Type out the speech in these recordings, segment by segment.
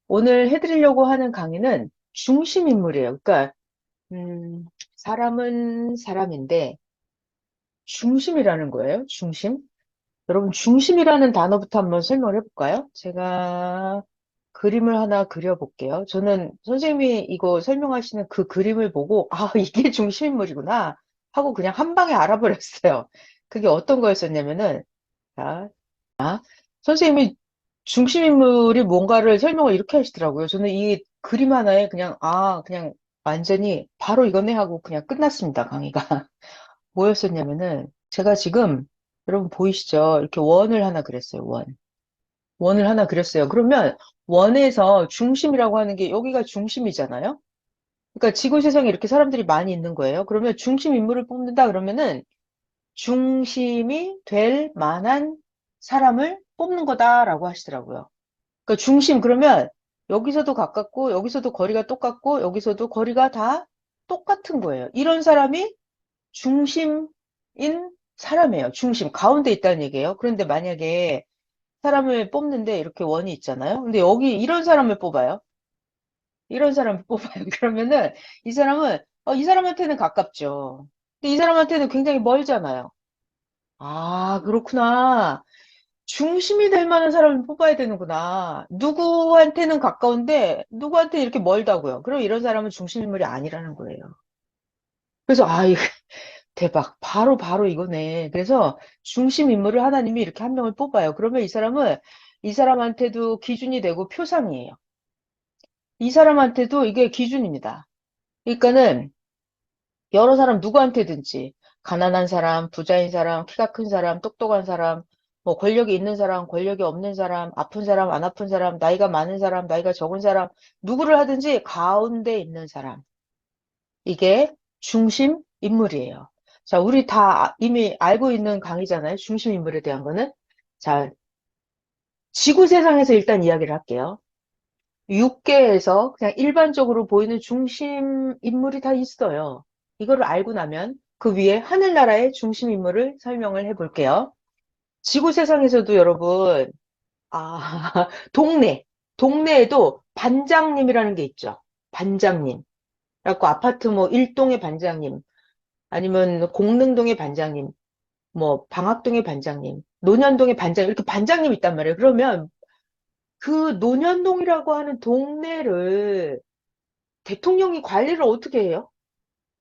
오늘 해드리려고 하는 강의는 중심 인물이에요. 그러니까, 음, 사람은 사람인데, 중심이라는 거예요. 중심. 여러분, 중심이라는 단어부터 한번 설명을 해볼까요? 제가 그림을 하나 그려볼게요. 저는 선생님이 이거 설명하시는 그 그림을 보고, 아, 이게 중심 인물이구나 하고 그냥 한 방에 알아버렸어요. 그게 어떤 거였었냐면은, 자, 선생님이 중심인물이 뭔가를 설명을 이렇게 하시더라고요. 저는 이 그림 하나에 그냥, 그냥 완전히 바로 이거네 하고 그냥 끝났습니다, 강의가. 뭐였었냐면은, 제가 지금, 여러분 보이시죠? 이렇게 원을 하나 그렸어요, 원. 원을 하나 그렸어요. 그러면 원에서 중심이라고 하는 게 여기가 중심이잖아요? 그러니까 지구 세상에 이렇게 사람들이 많이 있는 거예요. 그러면 중심 인물을 뽑는다 그러면은 중심이 될 만한 사람을 뽑는 거다라고 하시더라고요. 그러니까 중심 그러면 여기서도 가깝고 여기서도 거리가 똑같고 여기서도 거리가 다 똑같은 거예요. 이런 사람이 중심인 사람이에요. 중심 가운데 있다는 얘기예요. 그런데 만약에 사람을 뽑는데 이렇게 원이 있잖아요. 근데 여기 이런 사람을 뽑아요. 이런 사람을 뽑아요. 그러면은 이 사람은 이 사람한테는 가깝죠. 근데 이 사람한테는 굉장히 멀잖아요. 아, 그렇구나. 중심이 될 만한 사람을 뽑아야 되는구나. 누구한테는 가까운데 누구한테 이렇게 멀다고요. 그럼 이런 사람은 중심 인물이 아니라는 거예요. 그래서 이거 대박. 바로 이거네. 그래서 중심 인물을 하나님이 이렇게 한 명을 뽑아요. 그러면 이 사람은 이 사람한테도 기준이 되고 표상이에요. 이 사람한테도 이게 기준입니다. 그러니까는 여러 사람 누구한테든지 가난한 사람, 부자인 사람, 키가 큰 사람, 똑똑한 사람, 뭐 권력이 있는 사람, 권력이 없는 사람, 아픈 사람, 안 아픈 사람, 나이가 많은 사람, 나이가 적은 사람, 누구를 하든지 가운데 있는 사람. 이게 중심 인물이에요. 자, 우리 다 이미 알고 있는 강의잖아요. 중심 인물에 대한 거는. 자, 지구 세상에서 일단 이야기를 할게요. 육계에서 그냥 일반적으로 보이는 중심 인물이 다 있어요. 이거를 알고 나면 그 위에 하늘나라의 중심 인물을 설명을 해볼게요. 지구 세상에서도 여러분, 동네에도 반장님이라는 게 있죠. 반장님. 그래갖고 아파트 뭐 일동의 반장님, 아니면 공릉동의 반장님, 뭐 방학동의 반장님, 논현동의 반장님, 이렇게 반장님이 있단 말이에요. 그러면 그 논현동이라고 하는 동네를 대통령이 관리를 어떻게 해요?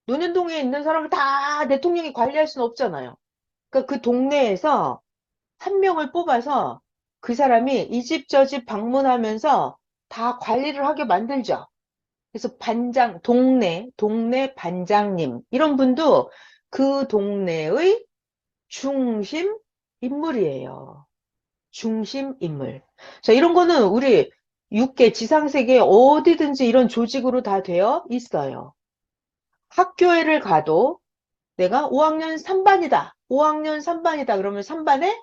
논현동에 있는 사람을 다 대통령이 관리할 수는 없잖아요. 그러니까 그 동네에서 한 명을 뽑아서 그 사람이 이 집 저 집 방문하면서 다 관리를 하게 만들죠. 그래서 동네 반장님, 이런 분도 그 동네의 중심 인물이에요. 중심 인물. 자, 이런 거는 우리 육계 지상세계 어디든지 이런 조직으로 다 되어 있어요. 학교에를 가도 내가 5학년 3반이다. 5학년 3반이다. 그러면 3반에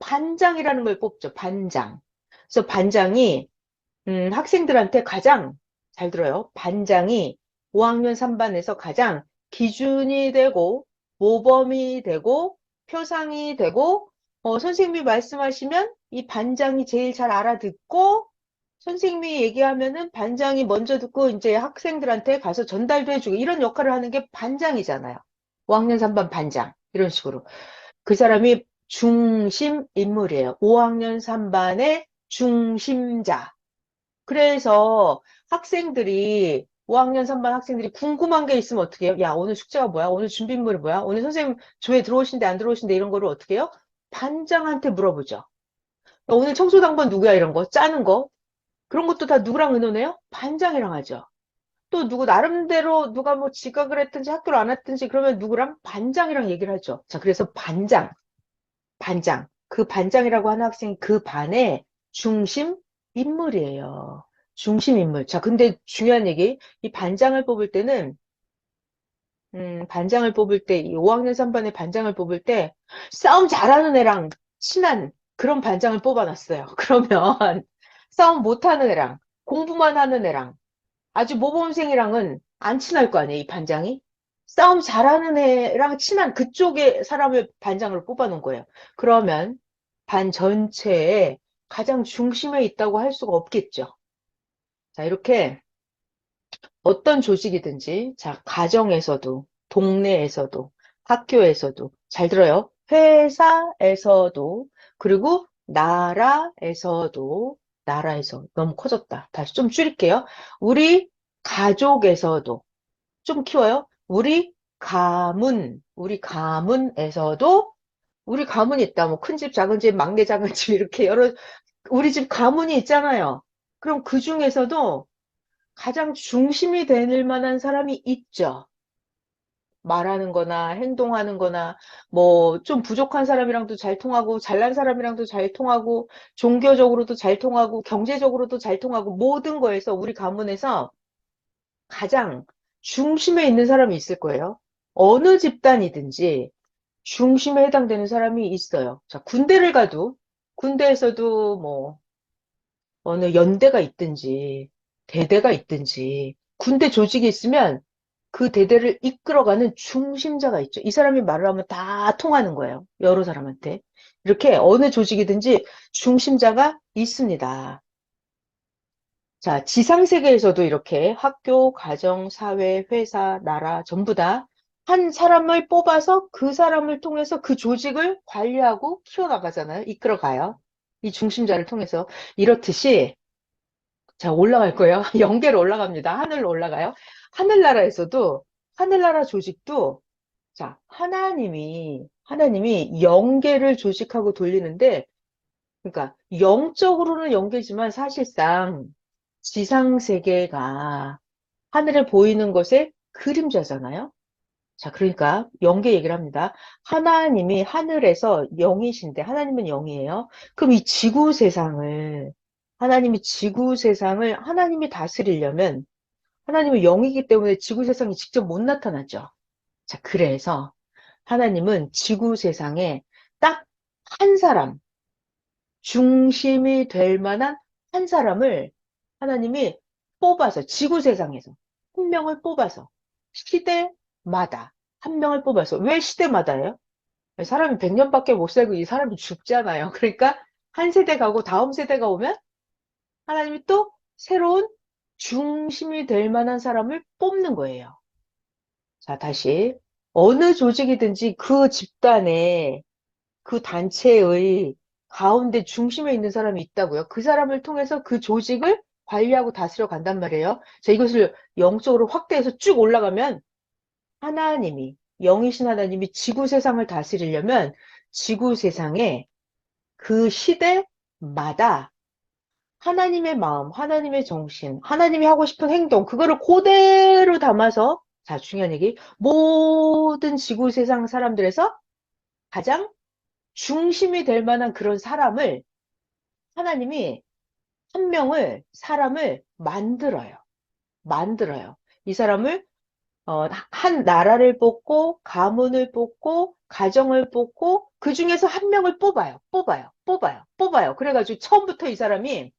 반장이라는 걸 뽑죠. 반장. 그래서 반장이 학생들한테 가장 잘 들어요. 반장이 5학년 3반에서 가장 기준이 되고 모범이 되고 표상이 되고 선생님이 말씀하시면 이 반장이 제일 잘 알아듣고 선생님이 얘기하면은 반장이 먼저 듣고 이제 학생들한테 가서 전달도 해주고 이런 역할을 하는 게 반장이잖아요. 5학년 3반 반장 이런 식으로. 그 사람이 중심 인물이에요. 5학년 3반의 중심자. 그래서 학생들이 5학년 3반 학생들이 궁금한 게 있으면 어떻게 해요? 야, 오늘 숙제가 뭐야? 오늘 준비물이 뭐야? 오늘 선생님 조회 들어오신대 안 들어오신대 이런 거를 어떻게 해요? 반장한테 물어보죠. 야, 오늘 청소 당번 누구야? 이런 거 짜는 거 그런 것도 다 누구랑 의논해요? 반장이랑 하죠. 또 누구 나름대로 누가 뭐 지각을 했든지 학교를 안 왔든지 그러면 누구랑 반장이랑 얘기를 하죠. 자, 그래서 반장. 그 반장이라고 하는 학생이 그 반의 중심 인물이에요. 중심 인물. 자, 근데 중요한 얘기. 이 반장을 뽑을 때는, 반장을 뽑을 때, 이 5학년 3반의 반장을 뽑을 때, 싸움 잘하는 애랑 친한 그런 반장을 뽑아놨어요. 그러면, 싸움 못하는 애랑, 공부만 하는 애랑, 아주 모범생이랑은 안 친할 거 아니에요, 이 반장이? 싸움 잘하는 애랑 친한 그쪽의 사람을 반장으로 뽑아놓은 거예요. 그러면 반 전체에 가장 중심에 있다고 할 수가 없겠죠. 자, 이렇게 어떤 조직이든지, 자, 가정에서도, 동네에서도, 학교에서도, 잘 들어요. 회사에서도, 그리고 나라에서도, 너무 커졌다. 다시 좀 줄일게요. 우리 가족에서도, 좀 키워요. 우리 가문에서도, 우리 가문이 있다. 뭐, 큰 집, 작은 집, 막내, 작은 집, 이렇게 우리 집 가문이 있잖아요. 그럼 그 중에서도 가장 중심이 될 만한 사람이 있죠. 말하는 거나 행동하는 거나 뭐 좀 부족한 사람이랑도 잘 통하고 잘난 사람이랑도 잘 통하고 종교적으로도 잘 통하고 경제적으로도 잘 통하고 모든 거에서 우리 가문에서 가장 중심에 있는 사람이 있을 거예요. 어느 집단이든지 중심에 해당되는 사람이 있어요. 자, 군대를 가도 군대에서도 뭐 어느 연대가 있든지 대대가 있든지 군대 조직이 있으면 그 대대를 이끌어가는 중심자가 있죠. 이 사람이 말을 하면 다 통하는 거예요. 여러 사람한테. 이렇게 어느 조직이든지 중심자가 있습니다. 자, 지상세계에서도 이렇게 학교, 가정, 사회, 회사, 나라 전부 다 한 사람을 뽑아서 그 사람을 통해서 그 조직을 관리하고 키워나가잖아요. 이끌어가요. 이 중심자를 통해서. 이렇듯이 자, 올라갈 거예요. 영계로 올라갑니다. 하늘로 올라가요. 하늘나라에서도, 하늘나라 조직도, 자, 하나님이 영계를 조직하고 돌리는데, 그러니까, 영적으로는 영계지만 사실상 지상세계가 하늘에 보이는 것의 그림자잖아요. 자, 그러니까 영계 얘기를 합니다. 하나님이 하늘에서 영이신데 하나님은 영이에요. 그럼 이 지구 세상을 하나님이 다스리려면 하나님은 영이기 때문에 지구 세상이 직접 못 나타나죠. 자, 그래서 하나님은 지구 세상에 딱 한 사람, 중심이 될 만한 한 사람을 하나님이 뽑아서 지구 세상에서 한 명을 뽑아서 시대마다 한 명을 뽑아서 왜 시대마다예요? 사람이 100년밖에 못 살고 이 사람이 죽잖아요. 그러니까 한 세대 가고 다음 세대가 오면 하나님이 또 새로운 중심이 될 만한 사람을 뽑는 거예요. 자, 다시 어느 조직이든지 그 집단에 그 단체의 가운데 중심에 있는 사람이 있다고요. 그 사람을 통해서 그 조직을 관리하고 다스려 간단 말이에요. 자, 이것을 영적으로 확대해서 쭉 올라가면 영이신 하나님이 지구 세상을 다스리려면 지구 세상에 그 시대마다 하나님의 마음, 하나님의 정신, 하나님이 하고 싶은 행동, 그거를 그대로 담아서, 자, 중요한 얘기, 모든 지구 세상 사람들에서 가장 중심이 될 만한 그런 사람을 하나님이 사람을 만들어요. 이 사람을 한 나라를 뽑고, 가문을 뽑고, 가정을 뽑고, 그 중에서 한 명을 뽑아요. 그래가지고 처음부터 이 사람이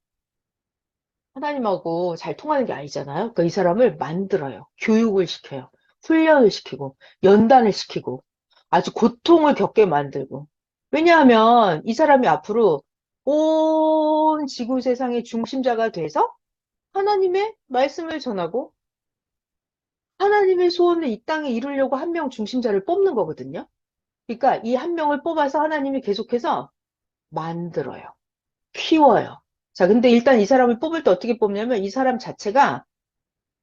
하나님하고 잘 통하는 게 아니잖아요. 그러니까 이 사람을 만들어요. 교육을 시켜요. 훈련을 시키고, 연단을 시키고, 아주 고통을 겪게 만들고. 왜냐하면 이 사람이 앞으로 온 지구 세상의 중심자가 돼서 하나님의 말씀을 전하고 하나님의 소원을 이 땅에 이루려고 한 명 중심자를 뽑는 거거든요. 그러니까 이 한 명을 뽑아서 하나님이 계속해서 만들어요. 키워요. 자, 근데 일단 이 사람을 뽑을 때 어떻게 뽑냐면 이 사람 자체가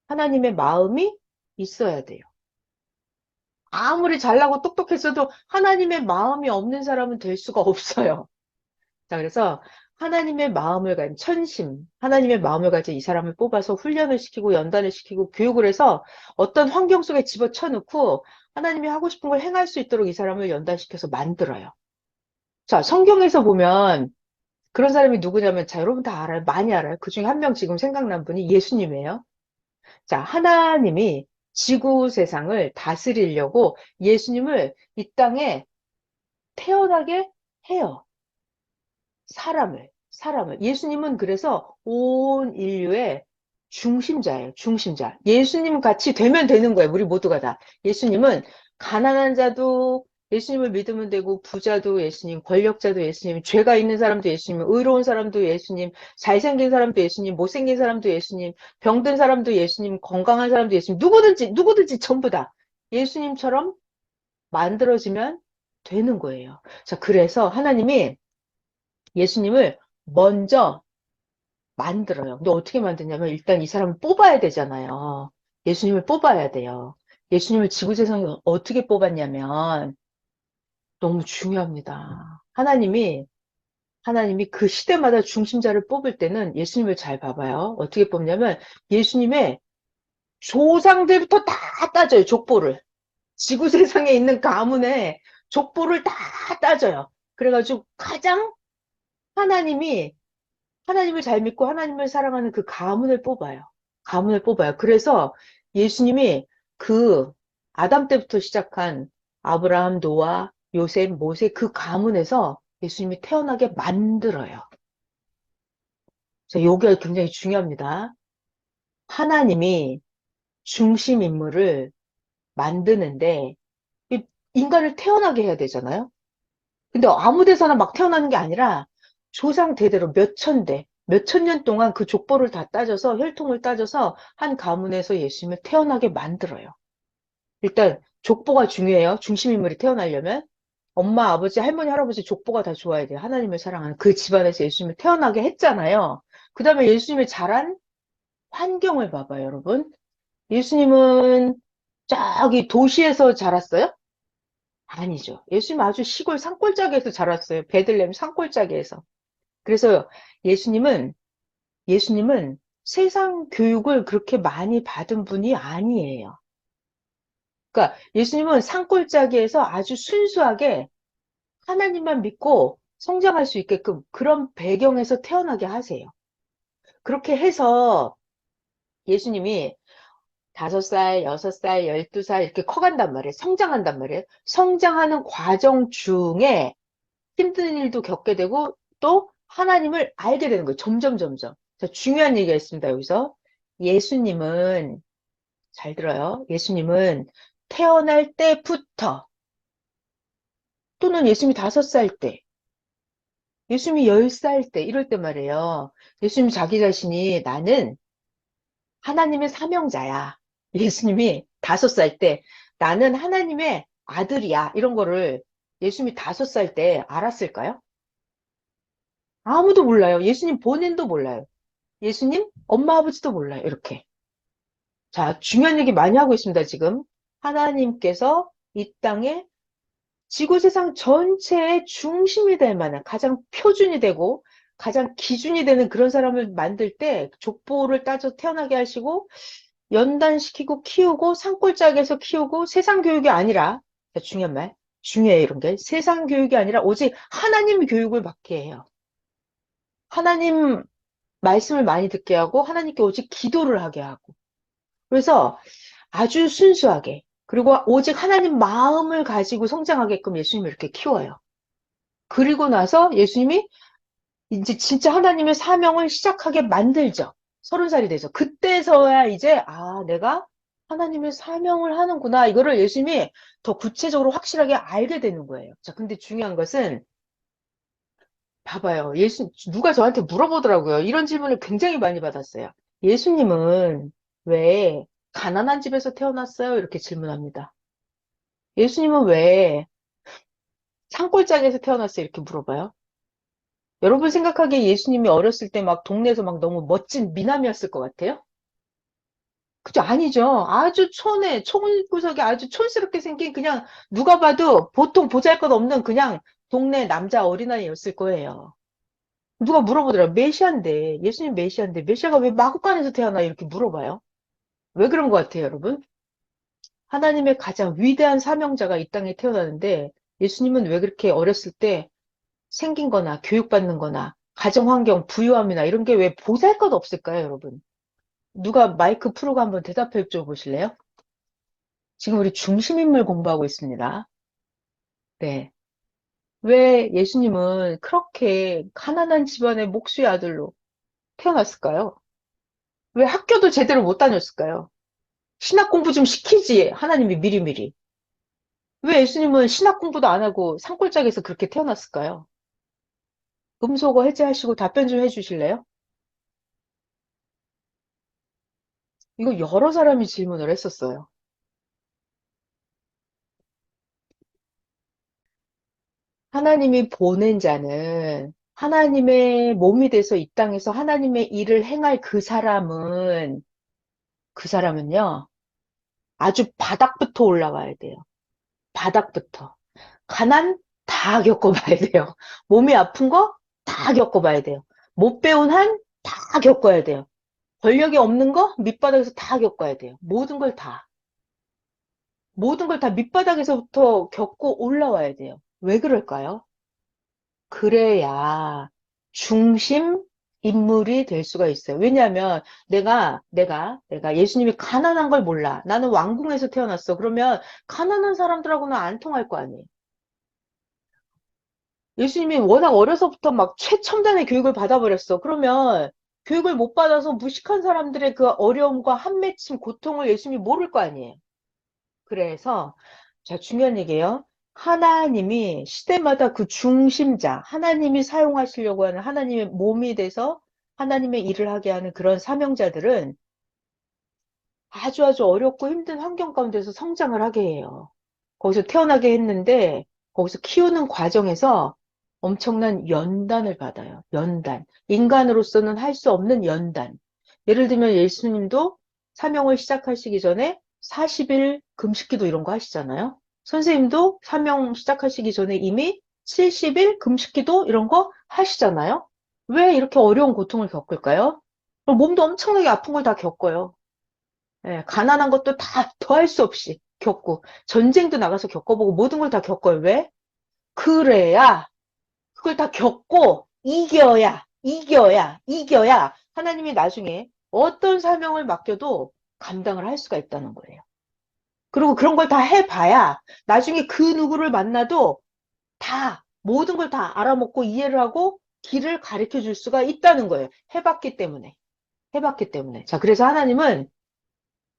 하나님의 마음이 있어야 돼요. 아무리 잘나고 똑똑했어도 하나님의 마음이 없는 사람은 될 수가 없어요. 자, 그래서 하나님의 마음을 가진 이 사람을 뽑아서 훈련을 시키고 연단을 시키고 교육을 해서 어떤 환경 속에 집어쳐놓고 하나님이 하고 싶은 걸 행할 수 있도록 이 사람을 연단시켜서 만들어요. 자, 성경에서 보면 그런 사람이 누구냐면, 자, 여러분 다 알아요. 많이 알아요. 그 중에 한 명 지금 생각난 분이 예수님이에요. 자, 하나님이 지구 세상을 다스리려고 예수님을 이 땅에 태어나게 해요. 사람을. 예수님은 그래서 온 인류의 중심자예요. 중심자. 예수님 같이 되면 되는 거예요. 우리 모두가 다. 예수님은 가난한 자도 예수님을 믿으면 되고, 부자도 예수님, 권력자도 예수님, 죄가 있는 사람도 예수님, 의로운 사람도 예수님, 잘생긴 사람도 예수님, 못생긴 사람도 예수님, 병든 사람도 예수님, 건강한 사람도 예수님, 누구든지 전부 다 예수님처럼 만들어지면 되는 거예요. 자, 그래서 하나님이 예수님을 먼저 만들어요. 근데 어떻게 만드냐면 일단 이 사람을 뽑아야 되잖아요. 예수님을 뽑아야 돼요. 예수님을 지구재성에 어떻게 뽑았냐면 너무 중요합니다. 하나님이 그 시대마다 중심자를 뽑을 때는 예수님을 잘 봐봐요. 어떻게 뽑냐면 예수님의 조상들부터 다 따져요. 족보를. 지구재상에 있는 가문의 족보를 다 따져요. 그래가지고 가장 하나님이 하나님을 잘 믿고 하나님을 사랑하는 그 가문을 뽑아요. 가문을 뽑아요. 그래서 예수님이 그 아담 때부터 시작한 아브라함, 노아, 요셉, 모세 그 가문에서 예수님이 태어나게 만들어요. 자, 요게 굉장히 중요합니다. 하나님이 중심 인물을 만드는데 이 인간을 태어나게 해야 되잖아요. 근데 아무 데서나 막 태어나는 게 아니라 조상 대대로 몇 천 년 동안 그 족보를 다 따져서 혈통을 따져서 한 가문에서 예수님을 태어나게 만들어요. 일단 족보가 중요해요. 중심인물이 태어나려면 엄마, 아버지, 할머니, 할아버지 족보가 다 좋아야 돼요. 하나님을 사랑하는 그 집안에서 예수님을 태어나게 했잖아요. 그 다음에 예수님의 자란 환경을 봐봐요, 여러분. 예수님은 저기 도시에서 자랐어요? 아니죠. 예수님 아주 시골 산골짜기에서 자랐어요. 베들레헴 산골짜기에서. 그래서 예수님은, 예수님은 세상 교육을 그렇게 많이 받은 분이 아니에요. 그러니까 예수님은 산골짜기에서 아주 순수하게 하나님만 믿고 성장할 수 있게끔 그런 배경에서 태어나게 하세요. 그렇게 해서 예수님이 5살, 6살, 12살 이렇게 커간단 말이에요. 성장한단 말이에요. 성장하는 과정 중에 힘든 일도 겪게 되고 또 하나님을 알게 되는 거예요. 점점 점점. 자, 중요한 얘기가 있습니다. 여기서 예수님은 잘 들어요. 예수님은 태어날 때부터 또는 예수님이 5살 때, 예수님이 10살 때 이럴 때 말이에요. 예수님 자기 자신이 나는 하나님의 사명자야. 예수님이 5살 때 나는 하나님의 아들이야. 이런 거를 예수님이 5살 때 알았을까요? 아무도 몰라요. 예수님 본인도 몰라요. 예수님, 엄마, 아버지도 몰라요. 이렇게. 자, 중요한 얘기 많이 하고 있습니다, 지금. 하나님께서 이 땅에 지구 세상 전체의 중심이 될 만한 가장 표준이 되고 가장 기준이 되는 그런 사람을 만들 때 족보를 따져 태어나게 하시고 연단시키고 키우고 산골짜기에서 키우고 세상 교육이 아니라 자, 중요한 말, 중요해요, 이런 게. 세상 교육이 아니라 오직 하나님 교육을 받게 해요. 하나님 말씀을 많이 듣게 하고 하나님께 오직 기도를 하게 하고 그래서 아주 순수하게 그리고 오직 하나님 마음을 가지고 성장하게끔 예수님을 이렇게 키워요. 그리고 나서 예수님이 이제 진짜 하나님의 사명을 시작하게 만들죠. 30살이 돼서. 그때서야 이제, 아, 내가 하나님의 사명을 하는구나. 이거를 예수님이 더 구체적으로 확실하게 알게 되는 거예요. 자, 근데 중요한 것은, 봐봐요. 누가 저한테 물어보더라고요. 이런 질문을 굉장히 많이 받았어요. 예수님은 왜 가난한 집에서 태어났어요? 이렇게 질문합니다. 예수님은 왜 산골짜기에서 태어났어요? 이렇게 물어봐요. 여러분 생각하기에 예수님이 어렸을 때 막 동네에서 막 너무 멋진 미남이었을 것 같아요? 그죠? 아니죠. 아주 촌구석에 아주 촌스럽게 생긴 그냥 누가 봐도 보통 보잘것없는 그냥 동네 남자 어린아이였을 거예요. 누가 물어보더라고요. 메시아인데, 예수님 메시아인데, 메시아가 왜 마구간에서 태어나? 이렇게 물어봐요. 왜 그런 것 같아요, 여러분? 하나님의 가장 위대한 사명자가 이 땅에 태어나는데, 예수님은 왜 그렇게 어렸을 때 생긴 거나 교육받는 거나 가정 환경, 부유함이나 이런 게 왜 보잘것 없을까요, 여러분? 누가 마이크 프로가 한번 대답해 줘 보실래요? 지금 우리 중심인물 공부하고 있습니다. 네. 왜 예수님은 그렇게 가난한 집안의 목수의 아들로 태어났을까요? 왜 학교도 제대로 못 다녔을까요? 신학 공부 좀 시키지, 하나님이 미리미리. 왜 예수님은 신학 공부도 안 하고 산골짜기에서 그렇게 태어났을까요? 금속어 해제하시고 답변 좀 해주실래요? 이거 여러 사람이 질문을 했었어요. 하나님이 보낸 자는 하나님의 몸이 돼서 이 땅에서 하나님의 일을 행할 그 사람은요, 아주 바닥부터 올라가야 돼요. 바닥부터. 가난 다 겪어봐야 돼요. 몸이 아픈 거 다 겪어봐야 돼요. 못 배운 한 다 겪어야 돼요. 권력이 없는 거 밑바닥에서 다 겪어야 돼요. 모든 걸 다 밑바닥에서부터 겪고 올라와야 돼요. 왜 그럴까요? 그래야 중심 인물이 될 수가 있어요. 왜냐하면 내가 예수님이 가난한 걸 몰라. 나는 왕궁에서 태어났어. 그러면 가난한 사람들하고는 안 통할 거 아니에요. 예수님이 워낙 어려서부터 막 최첨단의 교육을 받아버렸어. 그러면 교육을 못 받아서 무식한 사람들의 그 어려움과 한맺힌 고통을 예수님이 모를 거 아니에요. 그래서 자, 중요한 얘기예요. 하나님이 시대마다 그 중심자, 하나님이 사용하시려고 하는 하나님의 몸이 돼서 하나님의 일을 하게 하는 그런 사명자들은 아주 아주 어렵고 힘든 환경 가운데서 성장을 하게 해요. 거기서 태어나게 했는데 거기서 키우는 과정에서 엄청난 연단을 받아요. 연단. 인간으로서는 할 수 없는 연단. 예를 들면 예수님도 사명을 시작하시기 전에 40일 금식기도 이런 거 하시잖아요. 선생님도 사명 시작하시기 전에 이미 70일 금식기도 이런 거 하시잖아요. 왜 이렇게 어려운 고통을 겪을까요? 몸도 엄청나게 아픈 걸 다 겪어요. 예, 가난한 것도 다 더할 수 없이 겪고, 전쟁도 나가서 겪어보고 모든 걸 다 겪어요. 왜? 그래야, 그걸 다 겪고, 이겨야, 하나님이 나중에 어떤 사명을 맡겨도 감당을 할 수가 있다는 거예요. 그리고 그런 걸 다 해봐야, 나중에 그 누구를 만나도 모든 걸 다 알아먹고 이해를 하고 길을 가르쳐 줄 수가 있다는 거예요. 해봤기 때문에. 해봤기 때문에. 자, 그래서 하나님은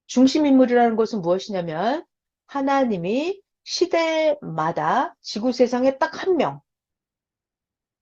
중심 인물이라는 것은 무엇이냐면 하나님이 시대마다 지구 세상에 딱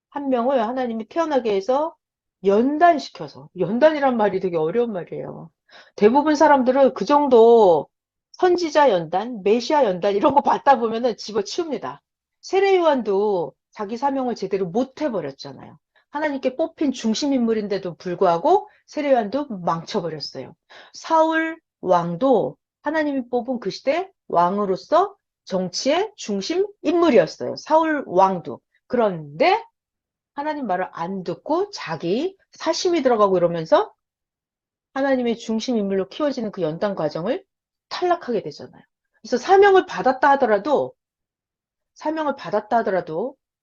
한 명을 하나님이 태어나게 해서 연단시켜서, 연단이란 말이 되게 어려운 말이에요. 대부분 사람들은 그 정도 선지자 연단, 메시아 연단 이런 거 받다 보면은 집어치웁니다. 세례 요한도 자기 사명을 제대로 못 해버렸잖아요. 하나님께 뽑힌 중심 인물인데도 불구하고 세례 요한도 망쳐버렸어요. 사울 왕도 하나님이 뽑은 그 시대 왕으로서 정치의 중심 인물이었어요. 사울 왕도. 그런데 하나님 말을 안 듣고 자기 사심이 들어가고 이러면서 하나님의 중심 인물로 키워지는 그 연단 과정을 탈락하게 되잖아요. 그래서 사명을 받았다 하더라도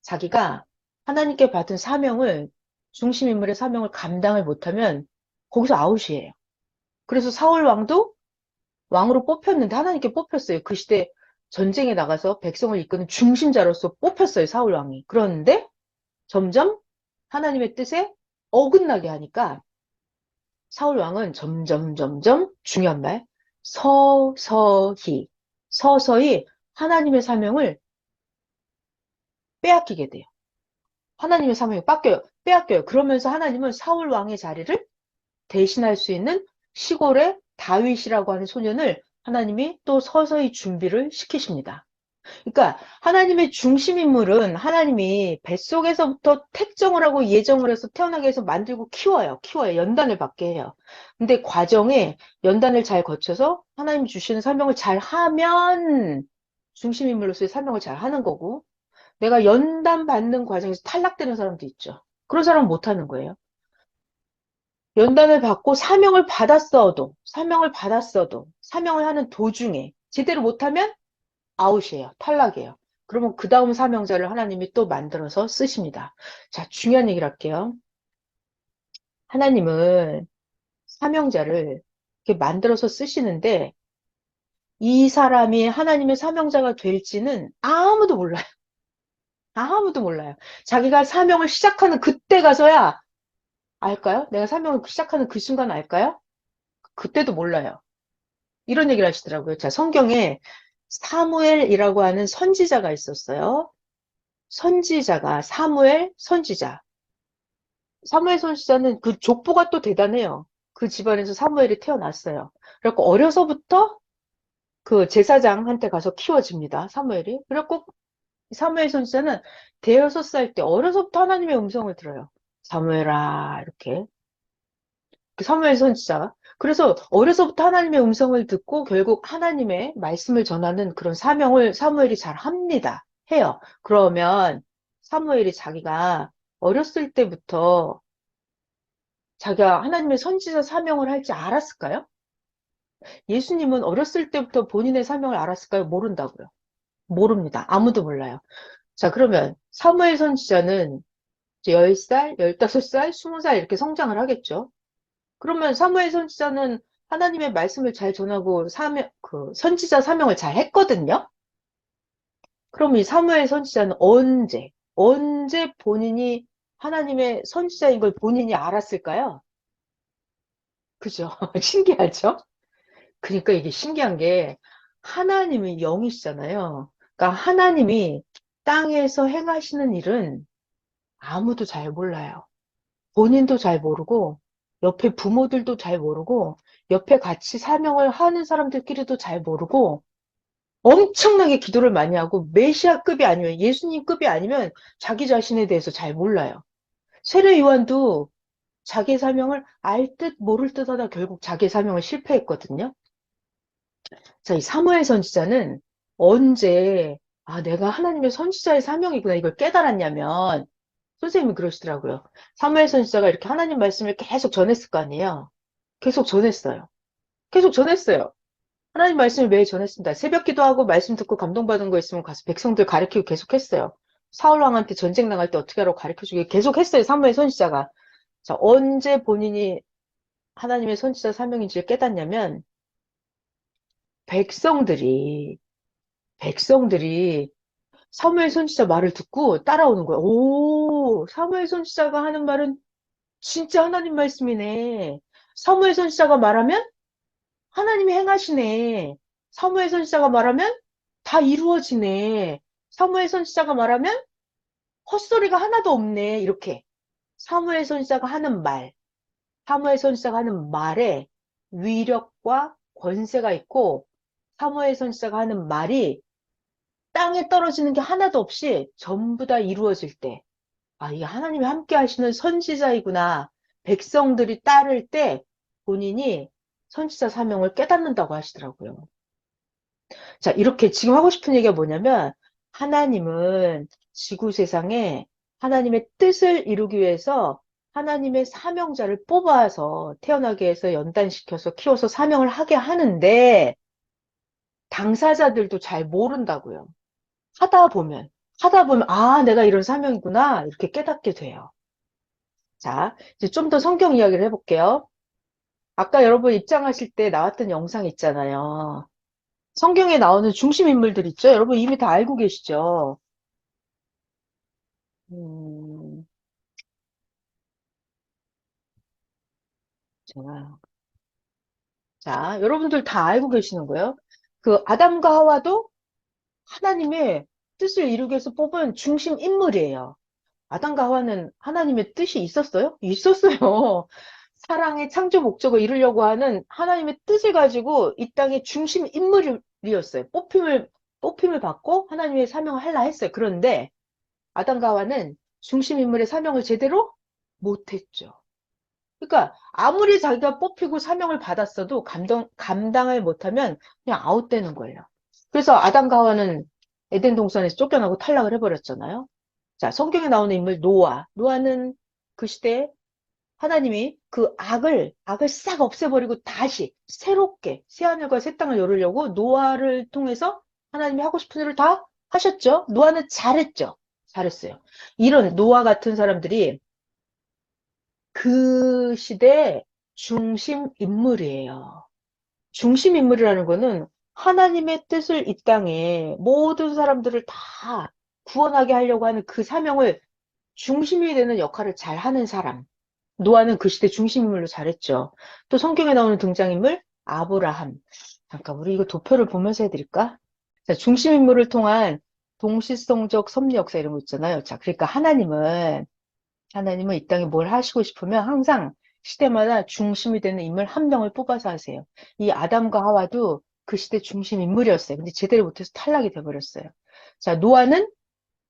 자기가 하나님께 받은 사명을 중심 인물의 사명을 감당을 못하면 거기서 아웃이에요. 그래서 사울 왕도 왕으로 뽑혔는데 하나님께 뽑혔어요. 그 시대 전쟁에 나가서 백성을 이끄는 중심자로서 뽑혔어요. 사울 왕이. 그런데 점점 하나님의 뜻에 어긋나게 하니까 사울 왕은 점점 중요한 말 서서히 서서히 하나님의 사명을 빼앗기게 돼요. 하나님의 사명을 빼앗겨요. 그러면서 하나님은 사울 왕의 자리를 대신할 수 있는 시골의 다윗이라고 하는 소년을 하나님이 또 서서히 준비를 시키십니다. 그러니까 하나님의 중심 인물은 하나님이 뱃속에서부터 택정을 하고 예정을 해서 태어나게 해서 만들고 키워요. 연단을 받게 해요. 근데 과정에 연단을 잘 거쳐서 하나님 주시는 사명을 잘 하면 중심 인물로서의 사명을 잘 하는 거고 내가 연단 받는 과정에서 탈락되는 사람도 있죠. 그런 사람은 못 하는 거예요. 연단을 받고 사명을 하는 도중에 제대로 못하면 아웃이에요. 탈락이에요. 그러면 그 다음 사명자를 하나님이 또 만들어서 쓰십니다. 자, 중요한 얘기를 할게요. 하나님은 사명자를 이렇게 만들어서 쓰시는데 이 사람이 하나님의 사명자가 될지는 아무도 몰라요. 아무도 몰라요. 자기가 사명을 시작하는 그때 가서야 알까요? 내가 사명을 시작하는 그 순간 알까요? 그때도 몰라요. 이런 얘기를 하시더라고요. 자, 성경에 사무엘이라고 하는 선지자가 있었어요. 선지자가, 사무엘 선지자. 사무엘 선지자는 그 족보가 또 대단해요. 그 집안에서 사무엘이 태어났어요. 그래갖고 어려서부터 그 제사장한테 가서 키워집니다. 사무엘이. 그래갖고 사무엘 선지자는 대여섯 살 때 어려서부터 하나님의 음성을 들어요. 사무엘아 이렇게. 그 사무엘 선지자가. 그래서 어려서부터 하나님의 음성을 듣고 결국 하나님의 말씀을 전하는 그런 사명을 사무엘이 잘 합니다. 해요. 그러면 사무엘이 자기가 어렸을 때부터 자기가 하나님의 선지자 사명을 할지 알았을까요? 예수님은 어렸을 때부터 본인의 사명을 알았을까요? 모른다고요. 모릅니다. 아무도 몰라요. 자, 그러면 사무엘 선지자는 이제 10살, 15살, 20살 이렇게 성장을 하겠죠. 그러면 사무엘 선지자는 하나님의 말씀을 잘 전하고 선지자 사명을 잘 했거든요. 그럼 이 사무엘 선지자는 언제 본인이 하나님의 선지자인 걸 본인이 알았을까요? 그죠? 신기하죠? 그러니까 이게 신기한 게 하나님은 영이시잖아요. 그러니까 하나님이 땅에서 행하시는 일은 아무도 잘 몰라요. 본인도 잘 모르고 옆에 부모들도 잘 모르고 옆에 같이 사명을 하는 사람들끼리도 잘 모르고 엄청나게 기도를 많이 하고 메시아급이 아니면 예수님급이 아니면 자기 자신에 대해서 잘 몰라요. 세례 요한도 자기 사명을 알 듯 모를 듯 하다 결국 자기 사명을 실패했거든요. 자, 이 사무엘 선지자는 언제 내가 하나님의 선지자의 사명이구나 이걸 깨달았냐면 선생님이 그러시더라고요. 사무엘 선지자가 이렇게 하나님 말씀을 계속 전했을 거 아니에요. 계속 전했어요. 계속 전했어요. 하나님 말씀을 매일 전했습니다. 새벽 기도하고 말씀 듣고 감동받은 거 있으면 가서 백성들 가르치고 계속 했어요. 사울 왕한테 전쟁 나갈 때 어떻게 하라고 가르쳐주고 계속 했어요. 사무엘 선지자가. 자, 언제 본인이 하나님의 선지자 사명인지를 깨닫냐면 백성들이 백성들이 사무엘 선지자 말을 듣고 따라오는 거예요. 오, 사무엘 선지자가 하는 말은 진짜 하나님 말씀이네. 사무엘 선지자가 말하면 하나님이 행하시네. 사무엘 선지자가 말하면 다 이루어지네. 사무엘 선지자가 말하면 헛소리가 하나도 없네. 이렇게. 사무엘 선지자가 하는 말, 사무엘 선지자가 하는 말에 위력과 권세가 있고 사무엘 선지자가 하는 말이 땅에 떨어지는 게 하나도 없이 전부 다 이루어질 때 이게 하나님이 함께 하시는 선지자이구나. 백성들이 따를 때 본인이 선지자 사명을 깨닫는다고 하시더라고요. 자, 이렇게 지금 하고 싶은 얘기가 뭐냐면 하나님은 지구 세상에 하나님의 뜻을 이루기 위해서 하나님의 사명자를 뽑아서 태어나게 해서 연단시켜서 키워서 사명을 하게 하는데 당사자들도 잘 모른다고요. 하다 보면 내가 이런 사명이구나 이렇게 깨닫게 돼요. 자, 이제 좀 더 성경 이야기를 해볼게요. 아까 여러분 입장하실 때 나왔던 영상 있잖아요. 성경에 나오는 중심 인물들 있죠? 여러분 이미 다 알고 계시죠? 음, 제가, 자, 여러분들 다 알고 계시는 거예요. 그 아담과 하와도 하나님의 뜻을 이루기 위해서 뽑은 중심 인물이에요. 아담과 하와는 하나님의 뜻이 있었어요? 있었어요. 사랑의 창조 목적을 이루려고 하는 하나님의 뜻을 가지고 이 땅의 중심 인물이었어요. 뽑힘을 받고 하나님의 사명을 하려 했어요. 그런데 아담과 하와는 중심 인물의 사명을 제대로 못했죠. 그러니까 아무리 자기가 뽑히고 사명을 받았어도 감당을 못하면 그냥 아웃되는 거예요. 그래서 아담과 하와는 에덴 동산에서 쫓겨나고 탈락을 해버렸잖아요. 자, 성경에 나오는 인물 노아는 그 시대에 하나님이 그 악을 싹 없애버리고 다시 새롭게 새하늘과 새 땅을 열으려고 노아를 통해서 하나님이 하고 싶은 일을 다 하셨죠. 노아는 잘했죠. 잘했어요. 이런 노아 같은 사람들이 그 시대의 중심 인물이에요. 중심 인물이라는 거는 하나님의 뜻을 이 땅에 모든 사람들을 다 구원하게 하려고 하는 그 사명을 중심이 되는 역할을 잘 하는 사람. 노아는 그 시대 중심인물로 잘했죠. 또 성경에 나오는 등장인물 아브라함. 잠깐 우리 이거 도표를 보면서 해드릴까? 자, 중심 인물을 통한 동시성적 섭리 역사 이런 거 있잖아요. 자, 그러니까 하나님은 이 땅에 뭘 하시고 싶으면 항상 시대마다 중심이 되는 인물 한 명을 뽑아서 하세요. 이 아담과 하와도 그 시대 중심 인물이었어요. 근데 제대로 못해서 탈락이 돼버렸어요. 자, 노아는